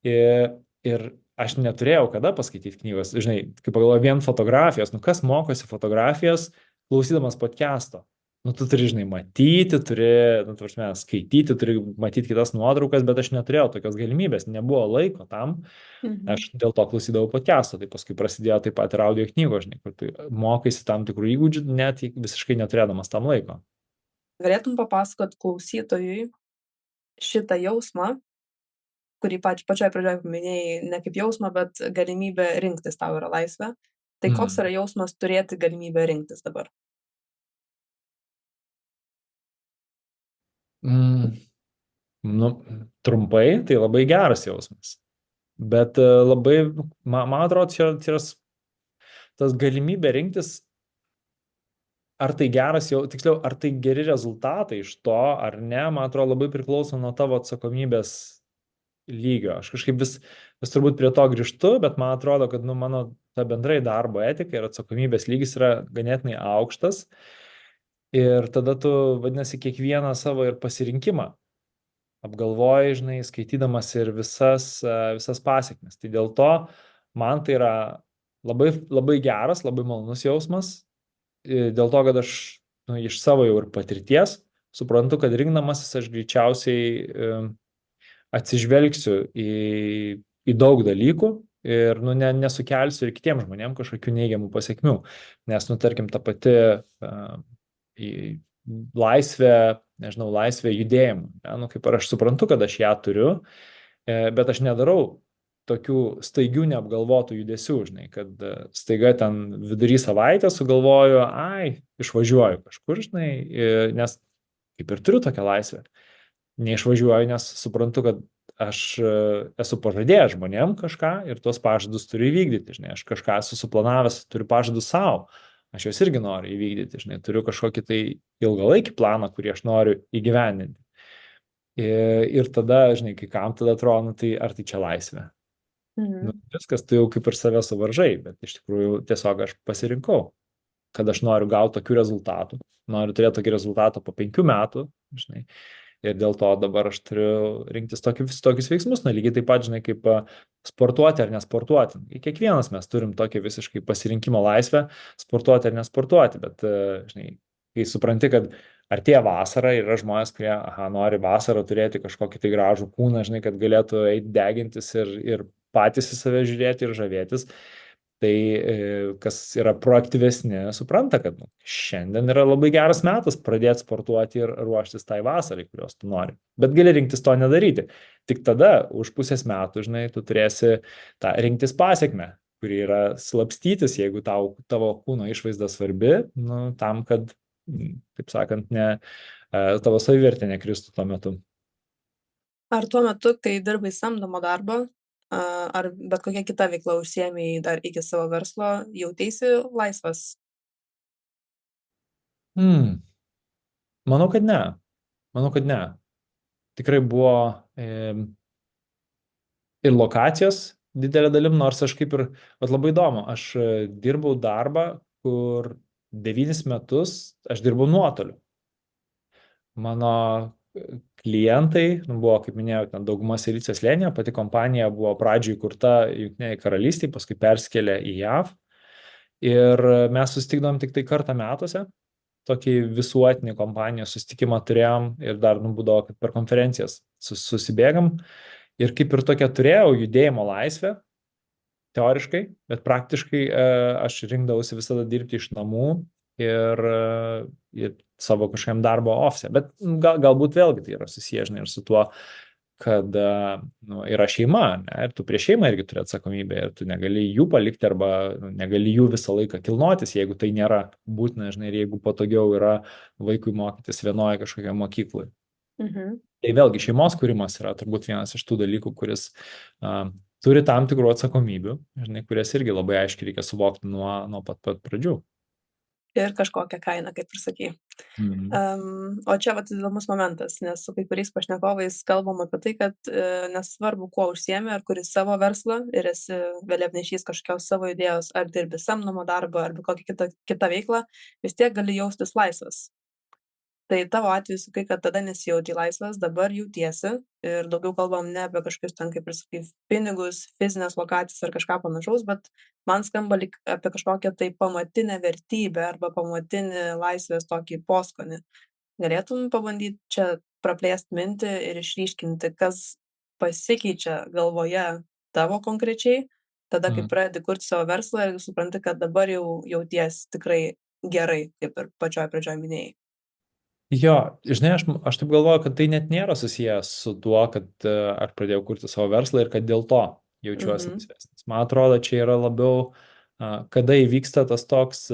ir aš neturėjau kada paskaityti knygos, žinai, kaip pagalvoju, vien fotografijos, kas mokosi fotografijos klausydamas podcast'o. Tu turi, žinai, matyti, turi, skaityti, turi matyti kitas nuotraukas, bet aš neturėjau tokios galimybės, nebuvo laiko tam, aš dėl to klausydavau podcast'o, tai paskui prasidėjo taip pat ir audio knygos, žinai, kur tu mokaisi tam tikrų įgūdžių, net visiškai neturėdamas tam laiko. Galėtum papasakot klausytojui šitą jausmą, kurį pačioj pradžioje paminėjai, ne kaip jausmą, bet galimybę rinktis tau yra laisvė. Tai koks yra jausmas turėti galimybę rinktis dabar? Trumpai, tai labai geras jausmas. Bet labai, man atrodo, čia yra tas galimybė rinktis, ar tai geras jau, tiksliau, ar tai geri rezultatai iš to, ar ne, man atrodo, labai priklauso nuo tavo atsakomybės lygio. Aš kažkaip vis turbūt prie to grįžtu, bet man atrodo, kad mano ta bendrai darbo etika ir atsakomybės lygis yra ganėtinai aukštas. Ir tada tu, vadinasi, kiekvieną savo ir pasirinkimą apgalvoji, žinai, skaitydamas ir visas pasiekmes. Tai dėl to man tai yra labai, labai geras, labai malonus jausmas. Dėl to, kad aš iš savo jau ir patirties suprantu, kad rinkdamasis aš greičiausiai atsižvelgsiu į daug dalykų ir nu, nesukelsiu ir kitiems žmonėms kažkokių neigiamų pasiekmių. Nes, nu, tarkim, ta pati laisvė, nežinau, laisvė judėjimų. Ne? Nu, kaip ir aš suprantu, kad aš ją turiu, bet aš nedarau tokių staigių neapgalvotų judesių, žinai, kad staiga ten vidury savaitės sugalvoju, išvažiuoju kažkur, žinai, nes kaip ir turiu tokią laisvę. Neišvažiuoju, nes suprantu, kad aš esu pažadėjęs žmonėm kažką ir tuos pažadus turiu įvykdyti, žinai, aš kažką esu suplanavęs, turiu pažadus savo, aš juos irgi noriu įvykdyti, žinai, turiu kažkokį tai ilgalaikį planą, kurį aš noriu įgyvendinti. Ir tada, žinai, kai kam tada atrodo, nu, tai ar tai čia laisvė? Nu, viskas, tu jau kaip ir save suvaržai, bet iš tikrųjų tiesiog aš pasirinkau, kad aš noriu gauti tokių rezultatų, noriu turėti tokį rezultatą po 5 metų, žinai, ir dėl to dabar aš turiu rinktis tokius veiksmus, na lygiai taip pat, žinai, kaip sportuoti ar nesportuoti. Kiekvienas mes turim tokį visiškai pasirinkimo laisvę, sportuoti ar nesportuoti, bet, žinai, kai supranti, kad artėja vasara ir yra žmonės, kurie, nori vasarą turėti kažkokį tai gražų kūną, žinai, kad galėtų eiti degintis ir patys į save žiūrėti ir žavėtis, tai kas yra proaktyvesni, supranta, kad šiandien yra labai geras metas pradėti sportuoti ir ruoštis tai vasarai, kurios tu nori. Bet gali rinktis to nedaryti. Tik tada, už pusės metų, žinai, tu turėsi tą rinktis pasiekmę, kuri yra slapstytis, jeigu tavo kūno išvaizda svarbi, nu, tam, kad, taip sakant, tavo savivertė nekristų tuo metu. Ar tuo metu, kai dirbai samdomą darbą, ar bet kokia kita veikla užsiėmei dar iki savo verslo, jauteisi laisvas? Manau, kad ne. Manau, kad ne. Tikrai buvo ir lokacijos didelė dalim, nors aš kaip ir, labai įdomu, aš dirbau darbą, kur 9 metus aš dirbau nuotoliu. Mano klientai, buvo, kaip minėjau, ten dauguma Silicio slėnyje, pati kompanija buvo pradžioj įkurta Jungtinėje karalystėje, paskui persikėlė į JAV. Ir mes susitikdavom tik tai kartą metuose, tokį visuotinį kompanijos susitikimą turėjom ir dar būdavo, kad per konferencijas susibėgam. Ir kaip ir tokia turėjau judėjimo laisvę, teoriškai, bet praktiškai aš rinkdavausi visada dirbti iš namų ir savo kažkokiam darbo ofise. Bet galbūt vėlgi tai yra susiję, žinai, ir su tuo, kad yra šeima, ne? Ir tu prieš šeimą irgi turi atsakomybę ir tu negali jų palikti arba negali jų visą laiką kilnotis, jeigu tai nėra būtina, žinai, ir jeigu patogiau yra vaikui mokytis vienoje kažkokioje mokykloje. Tai vėlgi šeimos kūrimas yra turbūt vienas iš tų dalykų, kuris turi tam tikrų atsakomybių, žinai, kurias irgi labai aiškiai reikia suvokti nuo pat pradžių. Ir kažkokią kainą, kaip ir sakei. O čia įdomus momentas, nes su kai kuriais pašnekovais kalbam apie tai, kad nesvarbu, kuo užsiemi, ar kuris savo verslą ir esi vėliavnešys kažkokios savo idėjos, ar dirbi samdomą darbą, arba kokią kitą veiklą, vis tiek gali jaustis laisvas. Tai tavo atveju sakai, kad tada nesijauti laisvas, dabar jautiesi ir daugiau kalbam ne apie kažkokius ten, kaip ir sakai, pinigus, fizinės lokacijas ar kažką panašaus, bet man skamba lyg apie kažkokią tai pamatinę vertybę arba pamatinį laisvės tokį poskonį. Galėtum pabandyti čia praplėsti mintį ir išryškinti, kas pasikeičia galvoje tavo konkrečiai, tada kai pradedi kurti savo verslą ir supranti, kad dabar jau jauties tikrai gerai, kaip ir pačioj pradžioj minėjai. Jo, žinai, aš taip galvoju, kad tai net nėra susijęs su tuo, kad aš pradėjau kurti savo verslą ir kad dėl to jaučiuosi laisvesnis. Man atrodo, čia yra labiau, kada įvyksta tas toks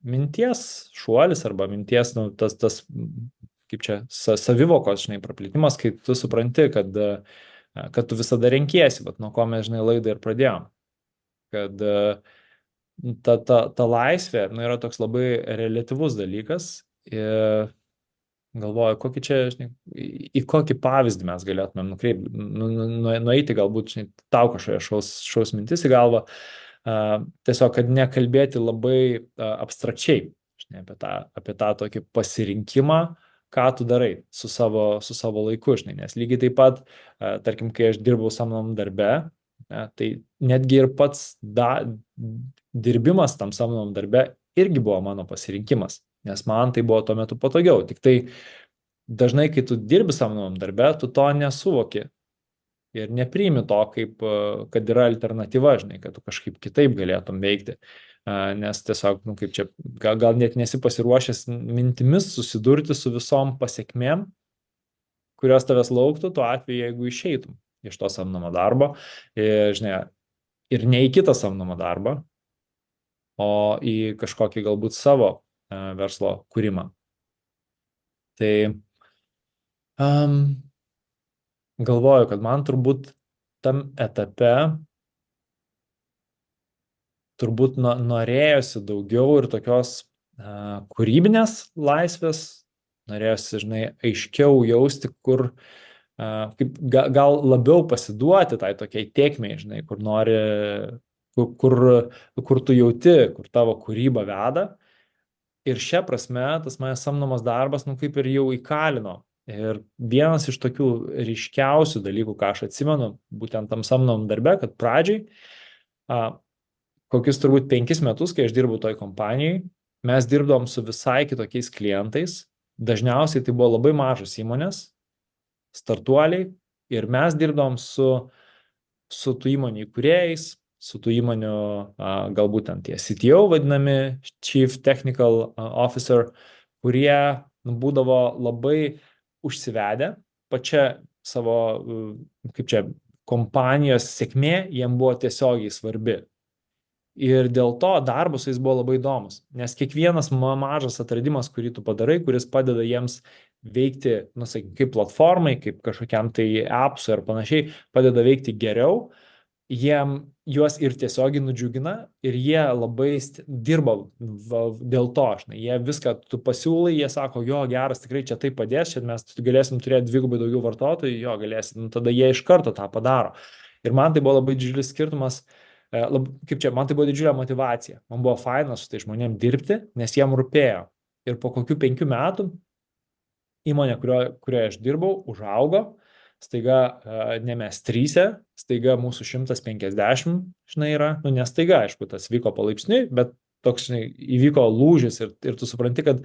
minties šuolis arba minties, tas kaip čia, savivokos, žinai, praplėtimas, kai tu supranti, kad tu visada renkiesi, bet nuo ko mes, žinai, laidą ir pradėjom. Kad ta laisvė, yra toks labai reliatyvus dalykas ir galvoju, kokį čia, žinai, į kokį pavyzdį mes galėtumėm nukreipti, nueiti galbūt, žinai, tau kažkoje šaus mintis į galvą, tiesiog, kad nekalbėti labai abstrakčiai, žinai, apie tą tokį pasirinkimą, ką tu darai su savo laiku, žinai, nes lygiai taip pat, tarkim, kai aš dirbau samdomam darbe, tai netgi ir pats dirbimas tam samdomam darbe irgi buvo mano pasirinkimas. Nes man tai buvo tuo metu patogiau. Tik tai dažnai, kai tu dirbi samdomam darbe, tu to nesuvoki. ir nepriimi to kaip, kad yra alternatyva, žinai, kad tu kažkaip kitaip galėtum veikti. Nes tiesiog, nu, kaip čia, gal net nesi pasiruošęs mintimis susidurti su visom pasiekmėm, kurios tavęs lauktų tuo atveju, jeigu išeitum iš to samdomo darbo, žinai, ir ne į kitą samdomą darbą, o į kažkokį galbūt savo verslo kūrimą. Tai galvoju, kad man turbūt tam etape turbūt norėjosi daugiau ir tokios kūrybinės laisvės, norėjosi, žinai, aiškiau jausti, kur kaip gal labiau pasiduoti tai tokiai tėkmei, žinai, kur nori, kur tu jauti, kur tavo kūryba veda. Ir šia prasme, tas manęs samdomas darbas, nu, kaip ir jau įkalino. Ir vienas iš tokių ryškiausių dalykų, ką aš atsimenu, būtent tam samdomam darbe, kad pradžiai, kokius turbūt 5 metus, kai aš dirbau toj kompanijai, mes dirbdavom su visai kitokiais klientais. Dažniausiai tai buvo labai mažos įmonės, startuoliai, ir mes dirbdavom su tų įmonių įkūrėjais, su tų įmonių galbūt tie CTO vadinami, Chief Technical Officer, kurie būdavo labai užsivedę, pačia savo, kaip čia, kompanijos sėkmė jiem buvo tiesiogiai svarbi. Ir dėl to darbas su jais buvo labai įdomus, nes kiekvienas mažas atradimas, kurį tu padarai, kuris padeda jiems veikti, nu, sakykim, kaip platformai, kaip kažkokiam tai appsui ar panašiai, padeda veikti geriau, juos ir tiesiogiai nudžiugina, ir jie labai dirba dėl to, žinai, jie viską tu pasiūlai, jie sako, jo, geras, tikrai čia tai padės, čia mes galėsim turėti 2 daugiau vartotojų, jo, galėsim, nu, tada jie iš karto tą padaro. Ir man tai buvo labai didžiulis skirtumas, kaip čia, man tai buvo didžiulė motyvacija, man buvo faina su tai žmonėm dirbti, nes jiem rūpėjo. Ir po kokių 5 metų įmonė, kurioje aš dirbau, užaugo, staiga ne mes 3, staiga mūsų 150, žinai, yra, nu, ne staiga, aišku, tas vyko palaipsniui, bet toks, žinai, įvyko lūžis ir tu supranti, kad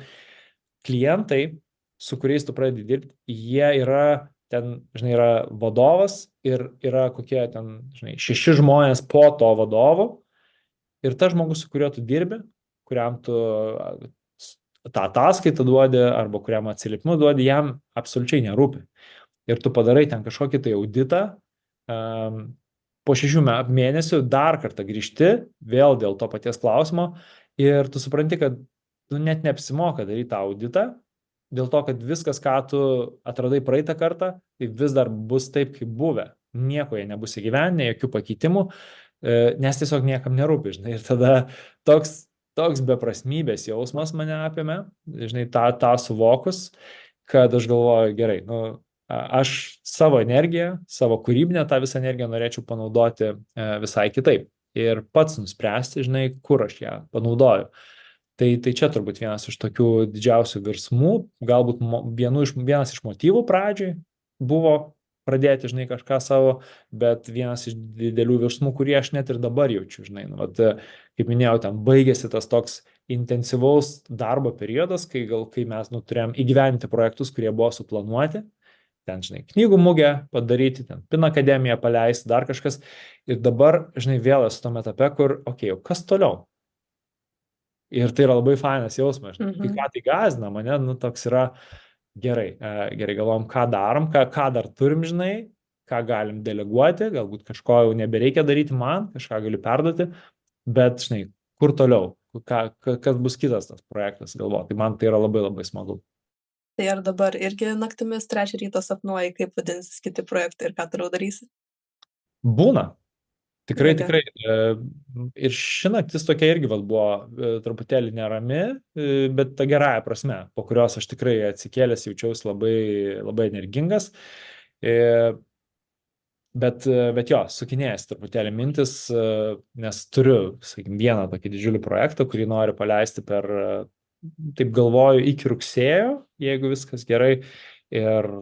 klientai, su kuriais tu pradedi dirbti, jie yra ten, žinai, yra vadovas ir yra kokie ten, žinai, 6 žmonės po to vadovo, ir tas žmogus, su kuriuo tu dirbi, kuriam tu tą ataskaitą duodi arba kuriam atsiliepimus duodi, jam absoliučiai nerūpi. Ir tu padarai ten kažkokį tai auditą, po 6 mėnesių dar kartą grįžti, vėl dėl to paties klausimo, ir tu supranti, kad tu net neapsimoka daryti tą auditą, dėl to, kad viskas, ką tu atradai praeitą kartą, tai vis dar bus taip, kaip buvę. Nieko jie nebus įgyvendinę, jokių pakeitimų, nes tiesiog niekam nerūpi, žinai. Ir tada toks beprasmybės jausmas mane apėmė, žinai, tą suvokus, kad aš galvoju, gerai, nu, aš savo energiją, savo kūrybinę tą visą energiją norėčiau panaudoti visai kitaip. Ir pats nuspręsti, žinai, kur aš ją panaudoju. Tai čia turbūt vienas iš tokių didžiausių virsmų, galbūt vienas iš motyvų pradžioj buvo pradėti, žinai, kažką savo, bet vienas iš didelių virsmų, kurį aš net ir dabar jaučiu, žinai, nu, vat, kaip minėjau, ten baigėsi tas toks intensyvaus darbo periodas, kai mes turėjom įgyventi projektus, kurie buvo suplanuoti, ten, žinai, knygų mugę padaryti, ten PIN akademiją paleisti, dar kažkas, ir dabar, žinai, vėl esu tame etape, kur, okei, kas toliau? Ir tai yra labai fainas jausmas, žinai, kai ką tai gąsdina mane, nu, toks yra gerai, galvom, ką darom, ką dar turim, žinai, ką galim deleguoti, galbūt kažko jau nebereikia daryti man, kažką galiu perduoti, bet, žinai, kur toliau, kas bus kitas tas projektas, galvo, tai man tai yra labai labai smagu. Tai ar dabar irgi naktimis 3 ryto sapnuoji, kaip vadinsis kiti projektai ir ką toliau darysi? Būna. Tikrai. Ir ši naktis tokia irgi buvo truputėlį nerami, bet ta gerąja prasme, po kurios aš tikrai atsikėlęs jaučiausi labai, labai energingas. Bet jo, sukinėjęs truputėlį mintis, nes turiu, sakykim, vieną tokį didžiulį projektą, kurį noriu paleisti per, taip galvoju, iki rugsėjo, jeigu viskas gerai. Ir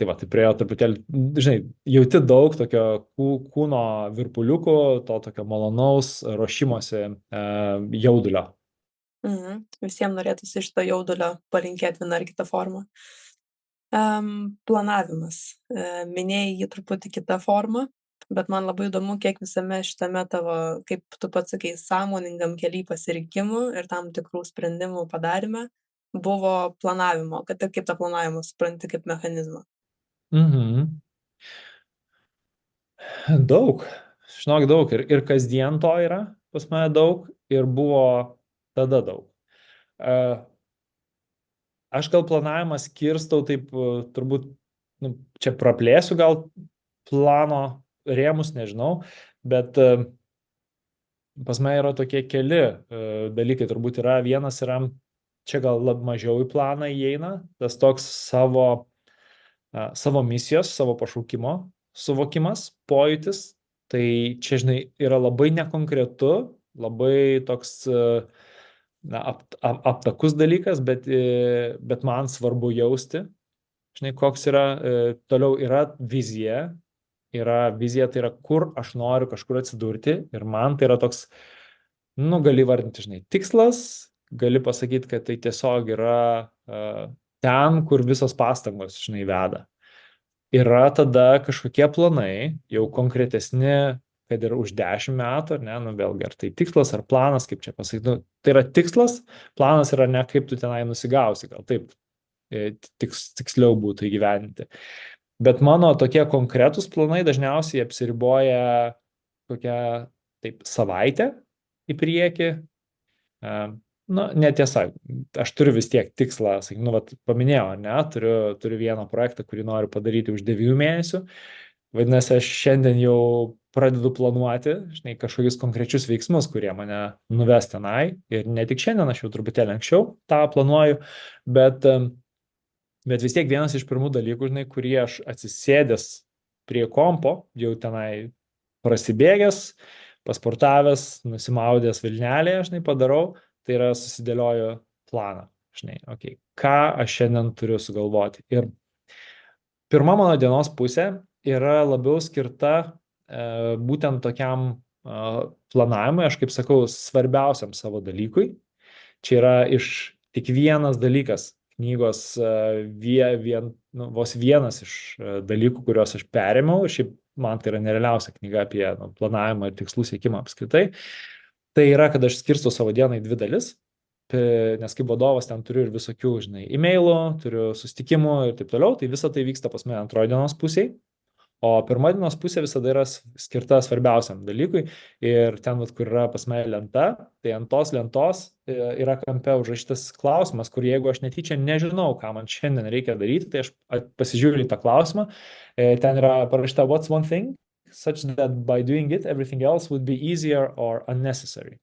tai va, tai priejo truputėlį, žinai, jauti daug tokio kūno virpuliukų, to tokio malonaus ruošimosi jaudulio. Visiems norėtųsi iš to jaudulio palinkėti vieną ar kitą formą. Planavimas. Minėjai jį truputį kita forma, bet man labai įdomu, kiek visame šitame tavo, kaip tu pats sakei, sąmoningam kely pasirinkimų ir tam tikrų sprendimų padarime buvo planavimo, kad ir kaip tą planavimą supranti kaip mechanizmą. Mhm. Daug, žinok, daug. Ir kasdien to yra pas mane daug ir buvo tada daug. E, Aš gal planavimą skirstau taip, turbūt, nu, čia praplėsiu gal plano rėmus, nežinau, bet pas mane yra tokie keli dalykai, turbūt yra vienas yra, čia gal mažiau į planą įeina, tas toks savo misijos, savo pašaukimo suvokimas, pojūtis, tai čia, žinai, yra labai nekonkretu, labai toks aptakus dalykas, bet man svarbu jausti, žinai, koks yra, toliau yra vizija, tai yra, kur aš noriu kažkur atsidurti ir man tai yra toks, nu, gali vardinti, žinai, tikslas, gali pasakyti, kad tai tiesiog yra ten, kur visos pastangos, žinai, veda. Yra tada kažkokie planai, jau konkretesni, kad ir už 10 metų, ar ne, nu vėlgi, ar tai tikslas, ar planas, kaip čia pasakyti, nu, tai yra tikslas, planas yra ne kaip tu tenai nusigausi, gal taip tiksliau būtų įgyvendinti. Bet mano tokie konkretūs planai dažniausiai apsiriboja kokią taip savaitę į priekį. Nu, netiesa, aš turiu vis tiek tikslą, sakykim, nu, vat, paminėjau, ne, turiu vieną projektą, kurį noriu padaryti už 9 mėnesių. Vadinasi, aš šiandien jau pradedu planuoti, žinai, kažkokius konkrečius veiksmus, kurie mane nuves tenai. Ir ne tik šiandien, aš jau truputėlį anksčiau tą planuoju, bet vis tiek vienas iš pirmų dalykų, žinai, kurį aš atsisėdęs prie kompo, jau tenai prasibėgęs, pasportavęs, nusimaudęs vilnelėje, žinai, padarau, tai yra susidėlioju planą, žinai, okay, ką aš šiandien turiu sugalvoti. Ir pirma mano dienos pusė yra labiau skirta būtent tokiam planavimui, aš kaip sakau, svarbiausiam savo dalykui. Čia yra tik vienas dalykas knygos, vos vienas iš dalykų, kuriuos aš perėmiau, ir šiaip man tai yra nerealiausia knyga apie planavimą ir tikslų siekimą apskritai. Tai yra, kad aš skirstu savo dieną į 2 dalis, nes kaip vadovas ten turiu ir visokių, žinai, e-mailų, turiu susitikimų ir taip toliau, tai visa tai vyksta pas mane antroji dienos pusėje. O pirma dienos pusė visada yra skirta svarbiausiam dalykui ir ten, kur yra pas mane lenta, tai ant tos lentos yra kampe užrašytas klausimas, kur jeigu aš netyčia nežinau, ką man šiandien reikia daryti, tai aš pasižiūriu į tą klausimą, ten yra parašyta what's one thing, such that by doing it, everything else would be easier or unnecessary.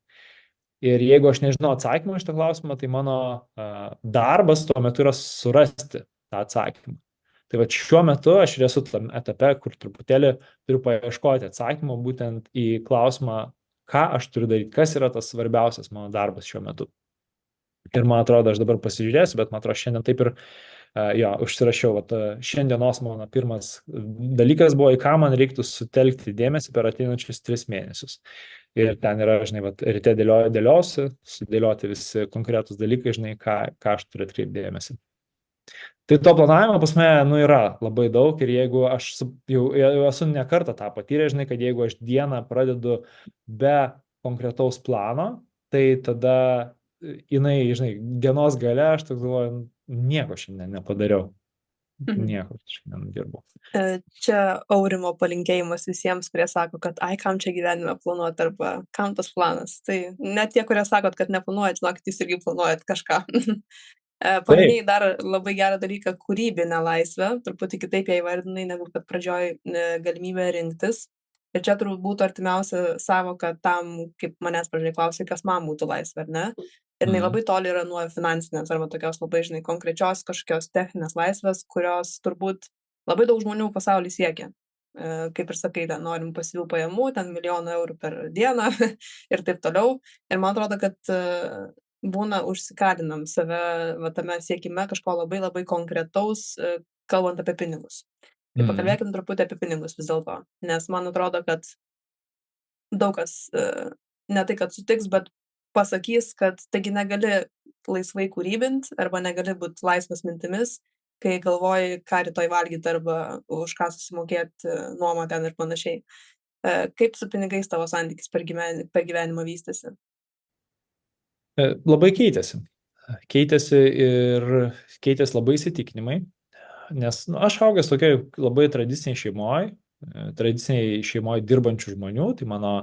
Ir jeigu aš nežinau atsakymą iš tą klausimą, tai mano darbas tuo metu yra surasti tą atsakymą. Tai va šiuo metu aš esu tam etape, kur truputėlį turiu paieškoti atsakymą būtent į klausimą, ką aš turiu daryti, kas yra tas svarbiausias mano darbas šiuo metu. Ir man atrodo, aš dabar pasižiūrėsiu, bet man atrodo, šiandien taip ir užsirašiau, šiandienos mano pirmas dalykas buvo, į ką man reiktų sutelkti dėmesį per ateinančius 3 mėnesius. Ir ten yra, žinai, ryte dėliosiu, sudėlioti visi konkretus dalykai, žinai, ką aš turiu atkreipti dėmesį. Tai to planavimo pas mane, yra labai daug ir jeigu aš jau esu ne kartą tą patyrę, žinai, kad jeigu aš dieną pradedu be konkretaus plano, tai tada jinai, žinai, dienos gale aš toks galvoju, nieko šiandien nepadariau. Nieko šiandien dirbu. Čia Aurimo palinkėjimas visiems, kurie sako, kad kam čia gyvenime planuoti arba kam tas planas. Tai net tie, kurie sakot, kad neplanuojat, žinokit, jūs irgi planuojat kažką. Paminėjai dar labai gerą dalyką - kūrybinę laisvę, truputį kitaip ją įvardinai, negu kad pradžioj galimybę rinktis. Ir čia turbūt būtų artimiausia sąvoka tam, kaip manęs pradžioj klausė, kas man būtų laisvė, ar ne? Ir jinai labai toli yra nuo finansinės arba tokios labai, žinai, konkrečios kažkokios techninės laisvės, kurios turbūt labai daug žmonių pasaulyje siekia. Kaip ir sakai, ten norim pasyvių pajamų, ten 1 000 000 eurų per dieną ir taip toliau. Ir man atrodo, kad būna užsikadinam save tame siekime kažko labai labai konkretaus, kalbant apie pinigus. Tai pakalbėkim truputį apie pinigus vis dėlto, nes man atrodo, kad daug kas ne tai, kad sutiks, bet pasakys, kad taigi negali laisvai kūrybinti arba negali būti laisvas mintimis, kai galvoji, ką rytoj valgyti arba už ką susimokėti nuomą ten ir panašiai. Kaip su pinigais tavo santykis per gyvenimą vystėsi? Labai keitėsi. Keitėsi ir keitėsi labai įsitikinimai, nes aš augęs tokiai labai tradiciniai šeimoje dirbančių žmonių, tai mano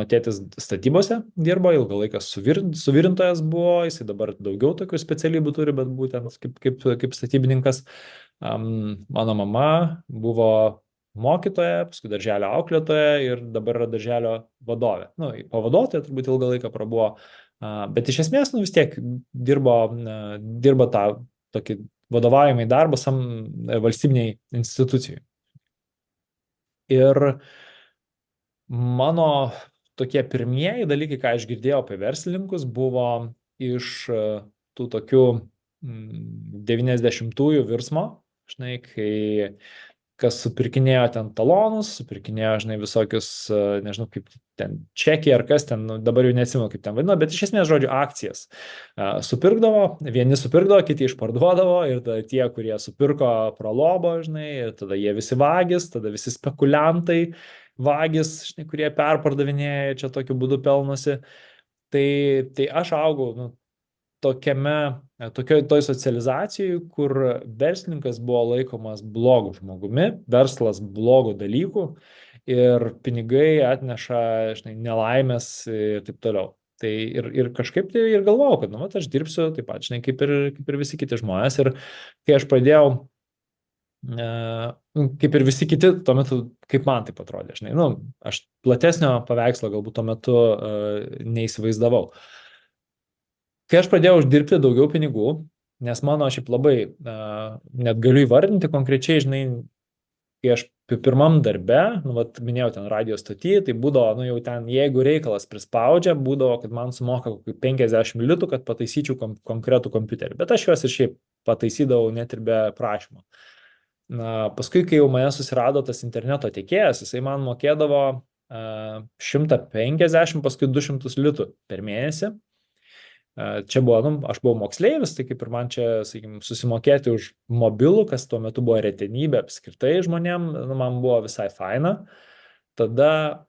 tėtis statybose dirbo, ilgą laiką suvirintojas buvo, jisai dabar daugiau tokių specialybių turi, bet būtent kaip statybininkas. Mano mama buvo mokytoja, paskui darželio auklėtoja ir dabar yra darželio vadovė. Nu, pavaduotoja turbūt ilgą laiką prabuvo, bet iš esmės, nu, vis tiek dirba tą tokį vadovaujamai darbą valstybiniai institucijai. Ir mano tokie pirmieji dalykai, ką aš girdėjau apie verslininkus, buvo iš tų tokių 90-ųjų virsmo, žinai, kai kas supirkinėjo ten talonus, supirkinėjo, žinai, visokius, nežinau, kaip ten čekiai ar kas ten, nu, dabar jau neatsimenu, kaip ten vadino, bet iš esmės, žodžiu, akcijas supirkdavo, vieni supirkdavo, kiti išparduodavo ir tada tie, kurie supirko pralobo, žinai, ir tada jie visi vagis, tada visi spekuliantai vagis, žinai, kurie perpardavinėja, čia tokiu būdu pelnosi. Tai aš augau, nu, tokioj socializacijai, kur verslininkas buvo laikomas blogų žmogumi, verslas blogų dalykų ir pinigai atneša, žinai, nelaimės ir taip toliau. Tai ir kažkaip tai ir galvojau, kad, nu, aš dirbsiu taip pat, žinai, kaip ir visi kiti žmonės. Ir kai aš pradėjau, kaip ir visi kiti, tuo metu, kaip man taip atrodė, žinai, nu, aš platesnio paveikslo galbūt tuo metu neįsivaizdavau. Kai aš pradėjau uždirbti daugiau pinigų, nes mano šiaip labai, net galiu įvardinti konkrečiai, žinai, kai aš pirmam darbe, nu, vat, minėjau ten radio stoty, tai būdavo, nu, jau ten, jeigu reikalas prispaudžia, būdavo, kad man sumoka 50 litų, kad pataisyčiau konkretų kompiuterį, bet aš juos ir šiaip pataisydavau net ir be prašymo. Paskui, kai jau mane susirado tas interneto tiekėjas, jisai man mokėdavo 150, paskui 200 litų per mėnesį. Čia buvo, nu, aš buvau moksleivis, tai kaip ir man čia, sakykim, susimokėti už mobilų, kas tuo metu buvo retenybė apskritai žmonėm, nu, man buvo visai faina. Tada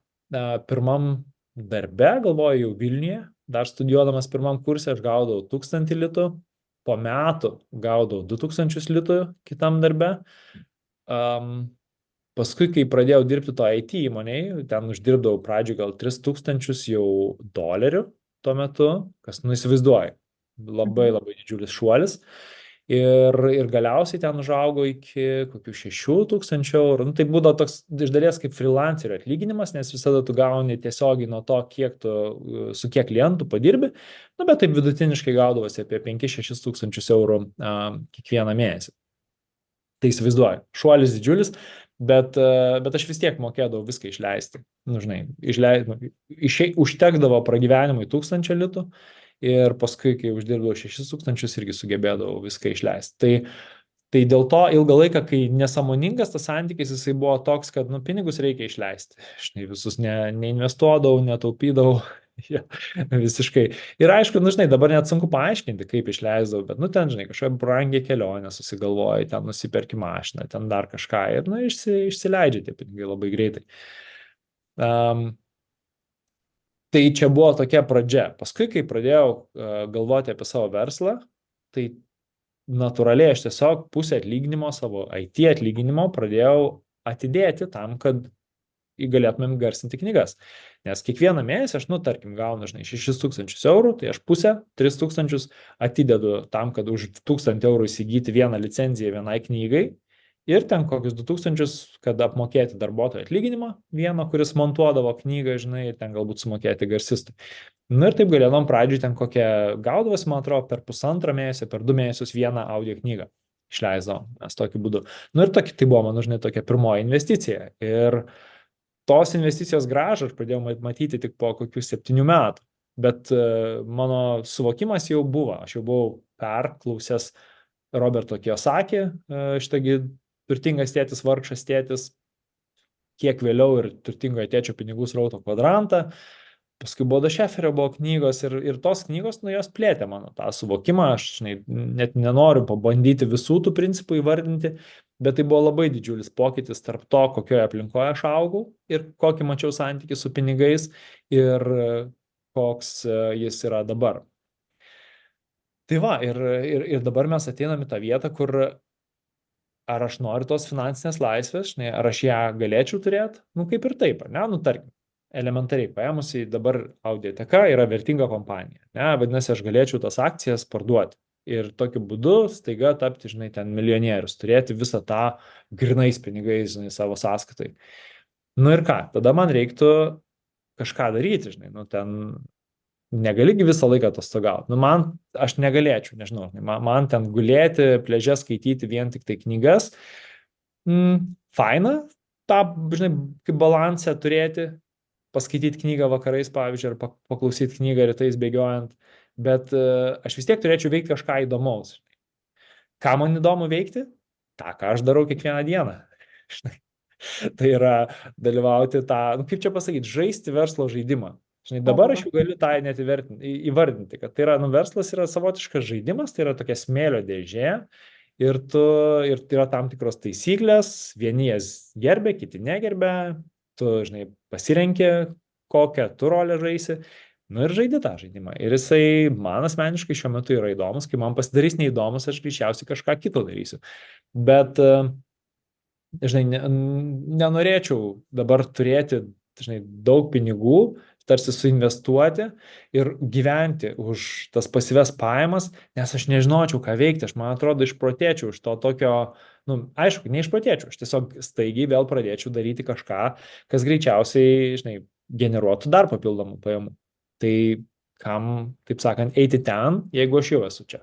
pirmam darbe, galvoju, jau Vilniuje, dar studijuodamas pirmam kursė, aš gaudavau 1000 litų, po metų gaudavau 2000 litų kitam darbe. Paskui, kai pradėjau dirbti to IT įmonėje, ten uždirbdavau pradžioj gal 3000 jau dolerių tuo metu, kas, nu, įsivaizduoja, labai didžiulis šuolis. Ir galiausiai ten užaugo iki kokių 6000 eurų. Nu, tai būdavo toks iš dalies kaip freelancerio atlyginimas, nes visada tu gauni tiesiogiai nuo to, su kiek klientų padirbi. Nu, bet taip vidutiniškai gaudavosi apie 5-6 tūkstančius eurų kiekvieną mėnesį. Tai įsivaizduoju, šuolis didžiulis, bet aš vis tiek mokėdavau viską išleisti. Nu, žinai, užtekdavo pragyvenimui 1000 litų ir paskui, kai uždirbdavau 6000, irgi sugebėdavau viską išleisti. Tai dėl to ilgą laiką, kai nesąmoningas tas santykis, jisai buvo toks, kad, nu, pinigus reikia išleisti. Žinai, visus neinvestuodavau, netaupydavau. Ja, visiškai. Ir aišku, nu, žinai, dabar net sunku paaiškinti, kaip išleisdavau, bet, nu, ten, žinai, kažkokia brangiai kelionė susigalvoji, ten nusiperki mašiną, ten dar kažką ir, nu, išsileidžia tie pinigai labai greitai. Tai čia buvo tokia pradžia. Paskui, kai pradėjau galvoti apie savo verslą, tai natūraliai aš tiesiog pusę atlyginimo, savo IT atlyginimo pradėjau atidėti tam, kad galėtumėm garsinti knygas. Nes kiekvieną mėnesį aš, nu, tarkim, gaunu, žinai, 6000 eurų, tai aš pusę, 3000 atidedu tam, kad už 1000 eurų įsigyti vieną licenciją vienai knygai ir ten kokius 2000, kad apmokėti darbuotojo atlyginimą, vieno, kuris montuodavo knygą, žinai, ir ten galbūt sumokėti garsistui. Nu ir taip galėdom pradžiui ten kokią gaudavosi, man atrodo, per pusantrą mėnesį, per 2 mėnesius vieną audio knygą išleisdavom, mes tokiu būdu. Nu ir tai buvo, man, žinai, tokia pirmoji investicija. Ir tos investicijos grąžą aš pradėjau matyti tik po kokių 7 metų. Bet mano suvokimas jau buvo. Aš jau buvau perklausęs Roberto Kiyosaki, šitągi turtingas tėtis, vargšas tėtis, kiek vėliau ir turtingojo tėčio pinigų srauto kvadrantą. paskui Bodo Šeferio buvo knygos ir tos knygos, nu, jos plėtė mano tą suvokimą, aš, žinai, net nenoriu pabandyti visų tų principų įvardinti, bet tai buvo labai didžiulis pokytis tarp to, kokioje aplinkoje aš augau ir kokį mačiau santykį su pinigais ir koks jis yra dabar. Tai va, ir dabar mes ateinam į tą vietą, kur ar aš noriu tos finansinės laisvės, žinai, ar aš ją galėčiau turėti, nu kaip ir taip, ne, nu tarkim, elementariai paėmusi dabar Audioteka yra vertinga kompanija, ne, vadinasi, aš galėčiau tas akcijas parduoti ir tokiu būdu staiga tapti, žinai, ten milijonierius, turėti visą tą grinais pinigais, žinai, savo sąskaitai. Nu ir ką, tada man reiktų kažką daryti, žinai, nu ten negaligi visą laiką atostogauti. Nu, aš negalėčiau, nežinau, man ten gulėti, pliaže skaityti vien tik tai knygas. Faina, tą, žinai, kaip balansą turėti, paskaityti knygą vakarais, pavyzdžiui, ar paklausyti knygą rytais bėgiojant, bet aš vis tiek turėčiau veikti kažką įdomaus. Ką man įdomu veikti? Ta, ką aš darau kiekvieną dieną. Žinai. Tai yra dalyvauti tą, nu, kaip čia pasakyti, žaisti verslo žaidimą. Žinai, dabar aš jau galiu tą net įvardinti, kad tai yra, nu, verslas yra savotiškas žaidimas, tai yra tokia smėlio dėžė ir tai yra tam tikros taisyklės, vieni jas gerbė, kiti negerbė, tu, žinai, pasirenki, kokią tu rolę žaisi, nu ir žaidi tą žaidimą. Ir jisai man asmeniškai šiuo metu yra įdomus, kai man pasidarys neįdomus, aš greičiausiai kažką kito darysiu. Bet, žinai, nenorėčiau dabar turėti, žinai, daug pinigų, tarsi suinvestuoti ir gyventi už tas pasyvias pajamas, nes aš nežinočiau, ką veikti, aš, man atrodo, išprotėčiau iš to tokio, nu, aišku, neišprotėčiau, aš tiesiog staigiai vėl pradėčiau daryti kažką, kas greičiausiai, žinai, generuotų dar papildomų pajamų. Tai kam, taip sakant, eiti ten, jeigu aš jau esu čia?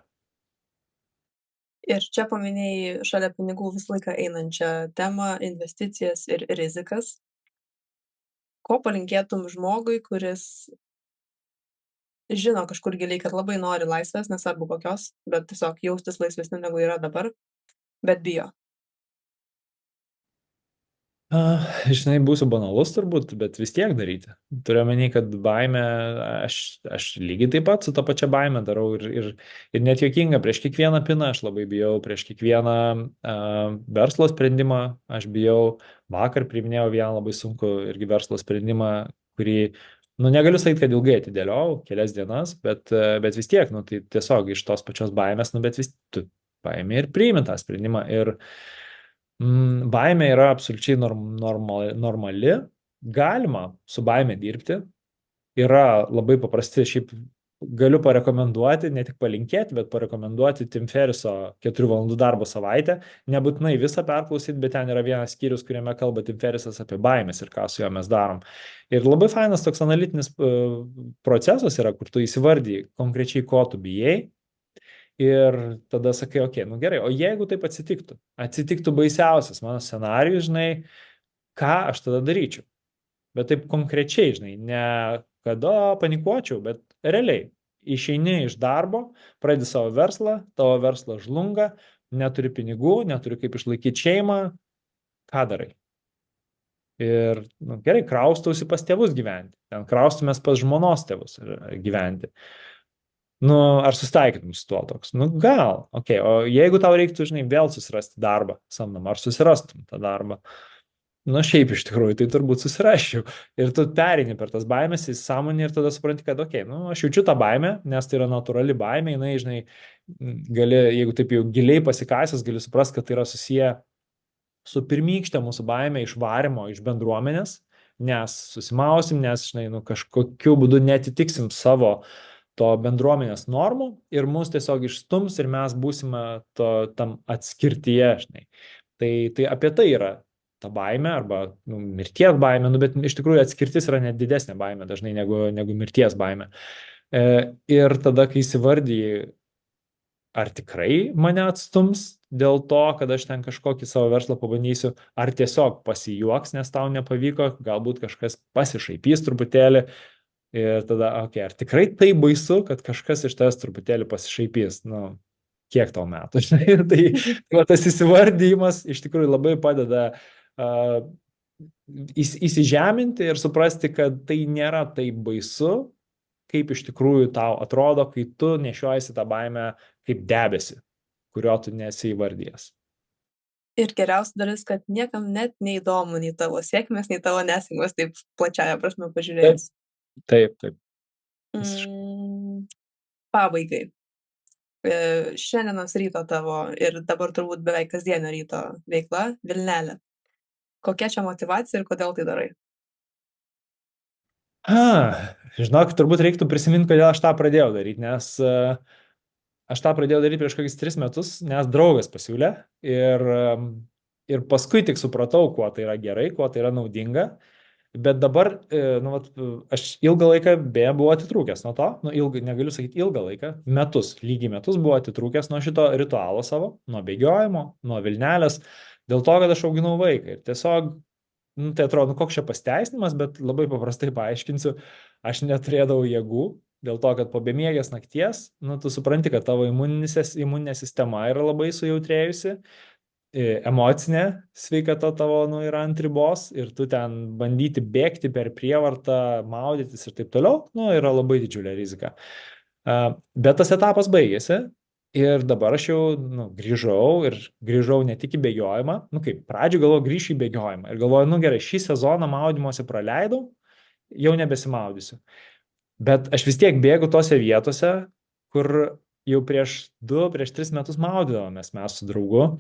Ir čia paminėjai šalia pinigų visą laiką einančią temą, investicijas ir rizikas. Ko palinkėtum žmogui, kuris žino kažkur giliai, kad labai nori laisvės, nesvarbu kokios, bet tiesiog jaustis laisvesniu negu yra dabar, bet bijo? Žinai, būsiu banalus turbūt, bet vis tiek daryti. Turiu omeny, kad baimę, aš lygiai taip pat su ta pačia baime darau ir net juokinga, prieš kiekvieną piną aš labai bijau, prieš kiekvieną verslo sprendimą aš bijau. Vakar priiminėjau vieną labai sunku irgi verslo sprendimą, kurį, nu, negaliu sakyti, kad ilgai atidėliau, kelias dienas, bet vis tiek, nu, tai tiesiog iš tos pačios baimės, nu, bet vis tu paimi ir priimi tą sprendimą ir baimė yra absoliučiai normali, galima su baimė dirbti, yra labai paprasti, šiaip galiu parekomenduoti, ne tik palinkėti, bet parekomenduoti Tim Ferriso 4 valandų darbo savaitę, nebūtinai visą perklausyti, bet ten yra vienas skyrius, kuriame kalba Tim Ferrisas apie baimės ir ką su juo mes darom. Ir labai fainas toks analitinis procesas yra, kur tu įsivardyji konkrečiai, ko tu bijai, ir tada sakai, okei, nu gerai, o jeigu taip atsitiktų baisiausias mano scenarijus, žinai, ką aš tada daryčiau? Bet taip konkrečiai, žinai, ne kada panikuočiau, bet realiai išeini iš darbo, pradedi savo verslą, tavo verslas žlunga, neturi pinigų, neturi kaip išlaikyti šeimą, ką darai? Ir, nu, gerai, kraustausi pas tėvus gyventi, ten kraustumės pas žmonos tėvus gyventi. Nu, ar susitaikytum su tuo toks? Nu, gal, okei, o jeigu tau reiktų, žinai, vėl susirasti darbą samdom, ar susirastum tą darbą? Nu, šiaip iš tikrųjų, tai turbūt susiraščiau. Ir tu perini per tas baimės į sąmonį ir tada supranti, kad, okei, nu, aš jaučiu tą baimę, nes tai yra natūrali baimė, jinai, žinai, gali, jeigu taip jau giliai pasikasęs, gali suprasti, kad tai yra susiję su pirmykštė mūsų baimė išvarimo iš bendruomenės, nes susimausim, nes, žinai, nu, kažkokiu būdu netitiksim savo to bendruomenės normų ir mus tiesiog išstums ir mes būsime tam atskirtyje, žinai. Tai apie tai yra ta baimė arba, nu, mirties baimė, nu, bet iš tikrųjų atskirtis yra net didesnė baimė dažnai negu mirties baimė. Ir tada, kai įsivardyji, ar tikrai mane atstums dėl to, kad aš ten kažkokį savo verslą pabandysiu, ar tiesiog pasijuoks, nes tau nepavyko, galbūt kažkas pasišaipys truputėlį. Ir tada, okei, ar tikrai tai baisu, kad kažkas iš tavęs truputėlį pasišaipys? Nu, kiek tau metų? Tai tas įsivardyjimas iš tikrųjų labai padeda įsižeminti ir suprasti, kad tai nėra taip baisu, kaip iš tikrųjų tau atrodo, kai tu nešiojasi tą baimę kaip debesį, kurio tu nesi įvardijęs. Ir geriausia dalis, kad niekam net neįdomu nei tavo sėkmės, nei tavo nesėkmės, taip plačiaja prasme pažiūrėjus. Taip. Pabaigai. Šiandienos ryto tavo ir dabar turbūt beveik kasdienio ryto veikla Vilnelė. Kokia čia motyvacija ir kodėl tai darai? Žinok, turbūt reiktų prisiminti, kodėl aš tą pradėjau daryti, nes aš tą pradėjau daryti prieš kokius 3 metus, nes draugas pasiūlė ir paskui tik supratau, kuo tai yra gerai, kuo tai yra naudinga. Bet dabar, aš ilgą laiką beje buvau atitrūkęs nuo to, negaliu sakyti ilgą laiką, lygiai metus buvau atitrūkęs nuo šito ritualo savo, nuo bėgiojimo, nuo Vilnelės, dėl to, kad aš auginau vaiką. Ir tiesiog, tai atrodo, koks čia pasteisinimas, bet labai paprastai paaiškinsiu, aš neturėdavau jėgų, dėl to, kad po bemiegės nakties, tu supranti, kad tavo imuninė sistema yra labai sujautrėjusi, emocinė sveikata tavo yra ant ribos ir tu ten bandyti bėgti per prievartą, maudytis ir taip toliau, yra labai didžiulė rizika. Bet tas etapas baigėsi ir dabar aš jau grįžau ne tik į bėgiojimą, pradžioje galvoju grįšiu į bėgiojimą ir galvoju, gerai, šį sezoną maudymosi praleidau, jau nebesimaudysiu. Bet aš vis tiek bėgu tose vietose, kur jau prieš 3 metus maudydavomės mes su draugu.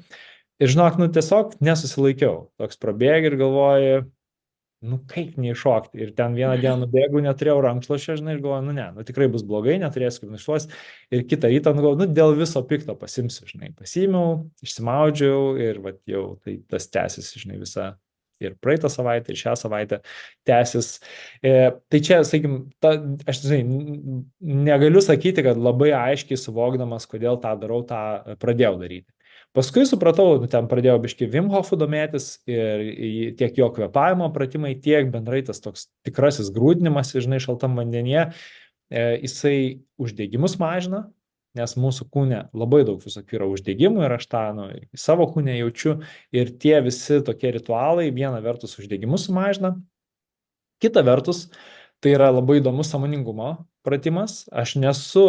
Ir žinok, tiesiog nesusilaikiau. Toks prabėgi ir galvoju, kaip neiššokti. Ir ten vieną dieną nubėgu, neturėjau rankšluosčio, ir galvoju, tikrai bus blogai, neturėsiu kaip nušluos. Ir kitą rytą, dėl viso pikto pasimsiu, Pasiėmiau, išsimaudžiau ir jau tai tas tęsis, visą. Ir praeitą savaitę, ir šią savaitę tęsis. Tai čia, sakykim, aš negaliu sakyti, kad labai aiškiai suvokdamas, kodėl tą darau, tą pradėjau daryti. Paskui supratau, ten pradėjau biškį Wim Hofu domėtis ir tiek jo kvėpavimo pratimai, tiek bendrai tas toks tikrasis grūdinimas, šaltam vandenyje, jisai uždegimus mažina, nes mūsų kūne labai daug visokių yra uždegimų ir aš tą savo kūne jaučiu ir tie visi tokie ritualai viena vertus uždegimus sumažina, kita vertus tai yra labai įdomus sąmoningumo pratimas. Aš nesu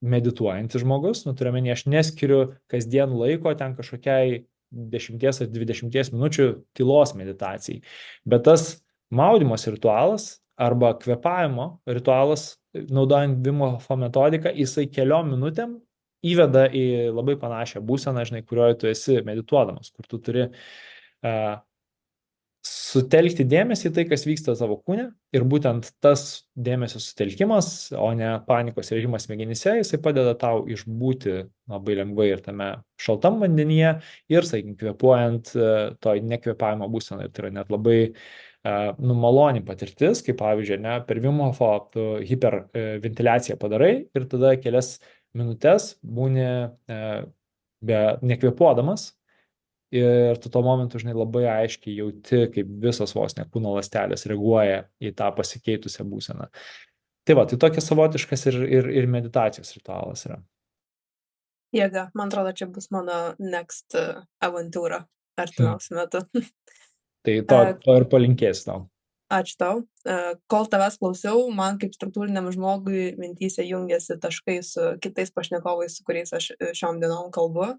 medituojantis žmogus, turiuomenį, aš neskiriu kasdien laiko ten kažkokiai 10 ar 20 minučių tylos meditacijai. Bet tas maudymosi ritualas arba kvėpavimo ritualas, naudojant Wim Hof metodiką, jisai keliom minutėm įveda į labai panašią būseną, kurioje tu esi medituodamas, kur tu turi sutelkti dėmesį į tai, kas vyksta tavo kūne ir būtent tas dėmesio sutelkimas, o ne panikos režimas smegenyse, jisai padeda tau išbūti labai lengvai ir tame šaltam vandenyje ir, sakykim, kvėpuojant toj nekvėpavimo būsenai. Tai yra net labai maloni patirtis, kaip pavyzdžiui, per Wim Hofo tu hiperventiliaciją padarai ir tada kelias minutes būni nekvėpuodamas. Ir tu tuo momentu, labai aiškiai jauti, kaip visos vos ne kūno ląstelės reaguoja į tą pasikeitusią būseną. Tai tokia savotiškas ir meditacijos ritualas yra. Jėga, man atrodo, čia bus mano next avantūra artimiausiu metu. Tai to ir palinkėsiu tau. Ačiū tau. Kol tavęs klausiau, man kaip struktūriniam žmogui mintyse jungiasi taškai su kitais pašnekovais, su kuriais aš šiom dienom kalbu.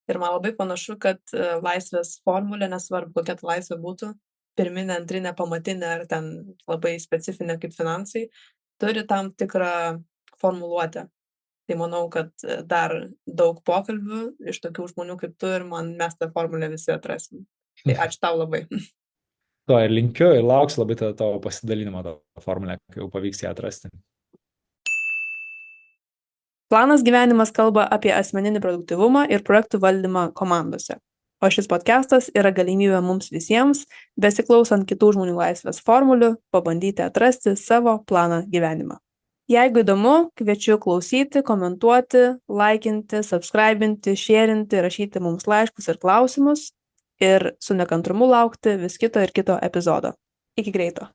Ir man labai panašu, kad laisvės formulė, nesvarbu, kokia ta laisvė būtų, pirminė, antrinė, pamatinė ar ten labai specifinė kaip finansai, turi tam tikrą formuluotę. Tai manau, kad dar daug pokalbių iš tokių žmonių kaip tu ir mes tą formulę visi atrasim. Tai ačiū tau labai. To ir linkiu ir lauksiu labai tavo pasidalinimo tą formulę, kai jau pavyks ją atrasti. Planas gyvenimas kalba apie asmeninį produktyvumą ir projektų valdymą komandose. O šis podcastas yra galimybė mums visiems, besiklausant kitų žmonių laisvės formulių, pabandyti atrasti savo planą gyvenimą. Jeigu įdomu, kviečiu klausyti, komentuoti, laikinti, subscribinti, sharinti, rašyti mums laiškus ir klausimus. Ir su nekantrumu laukti vis kito ir kito epizodo. Iki greito.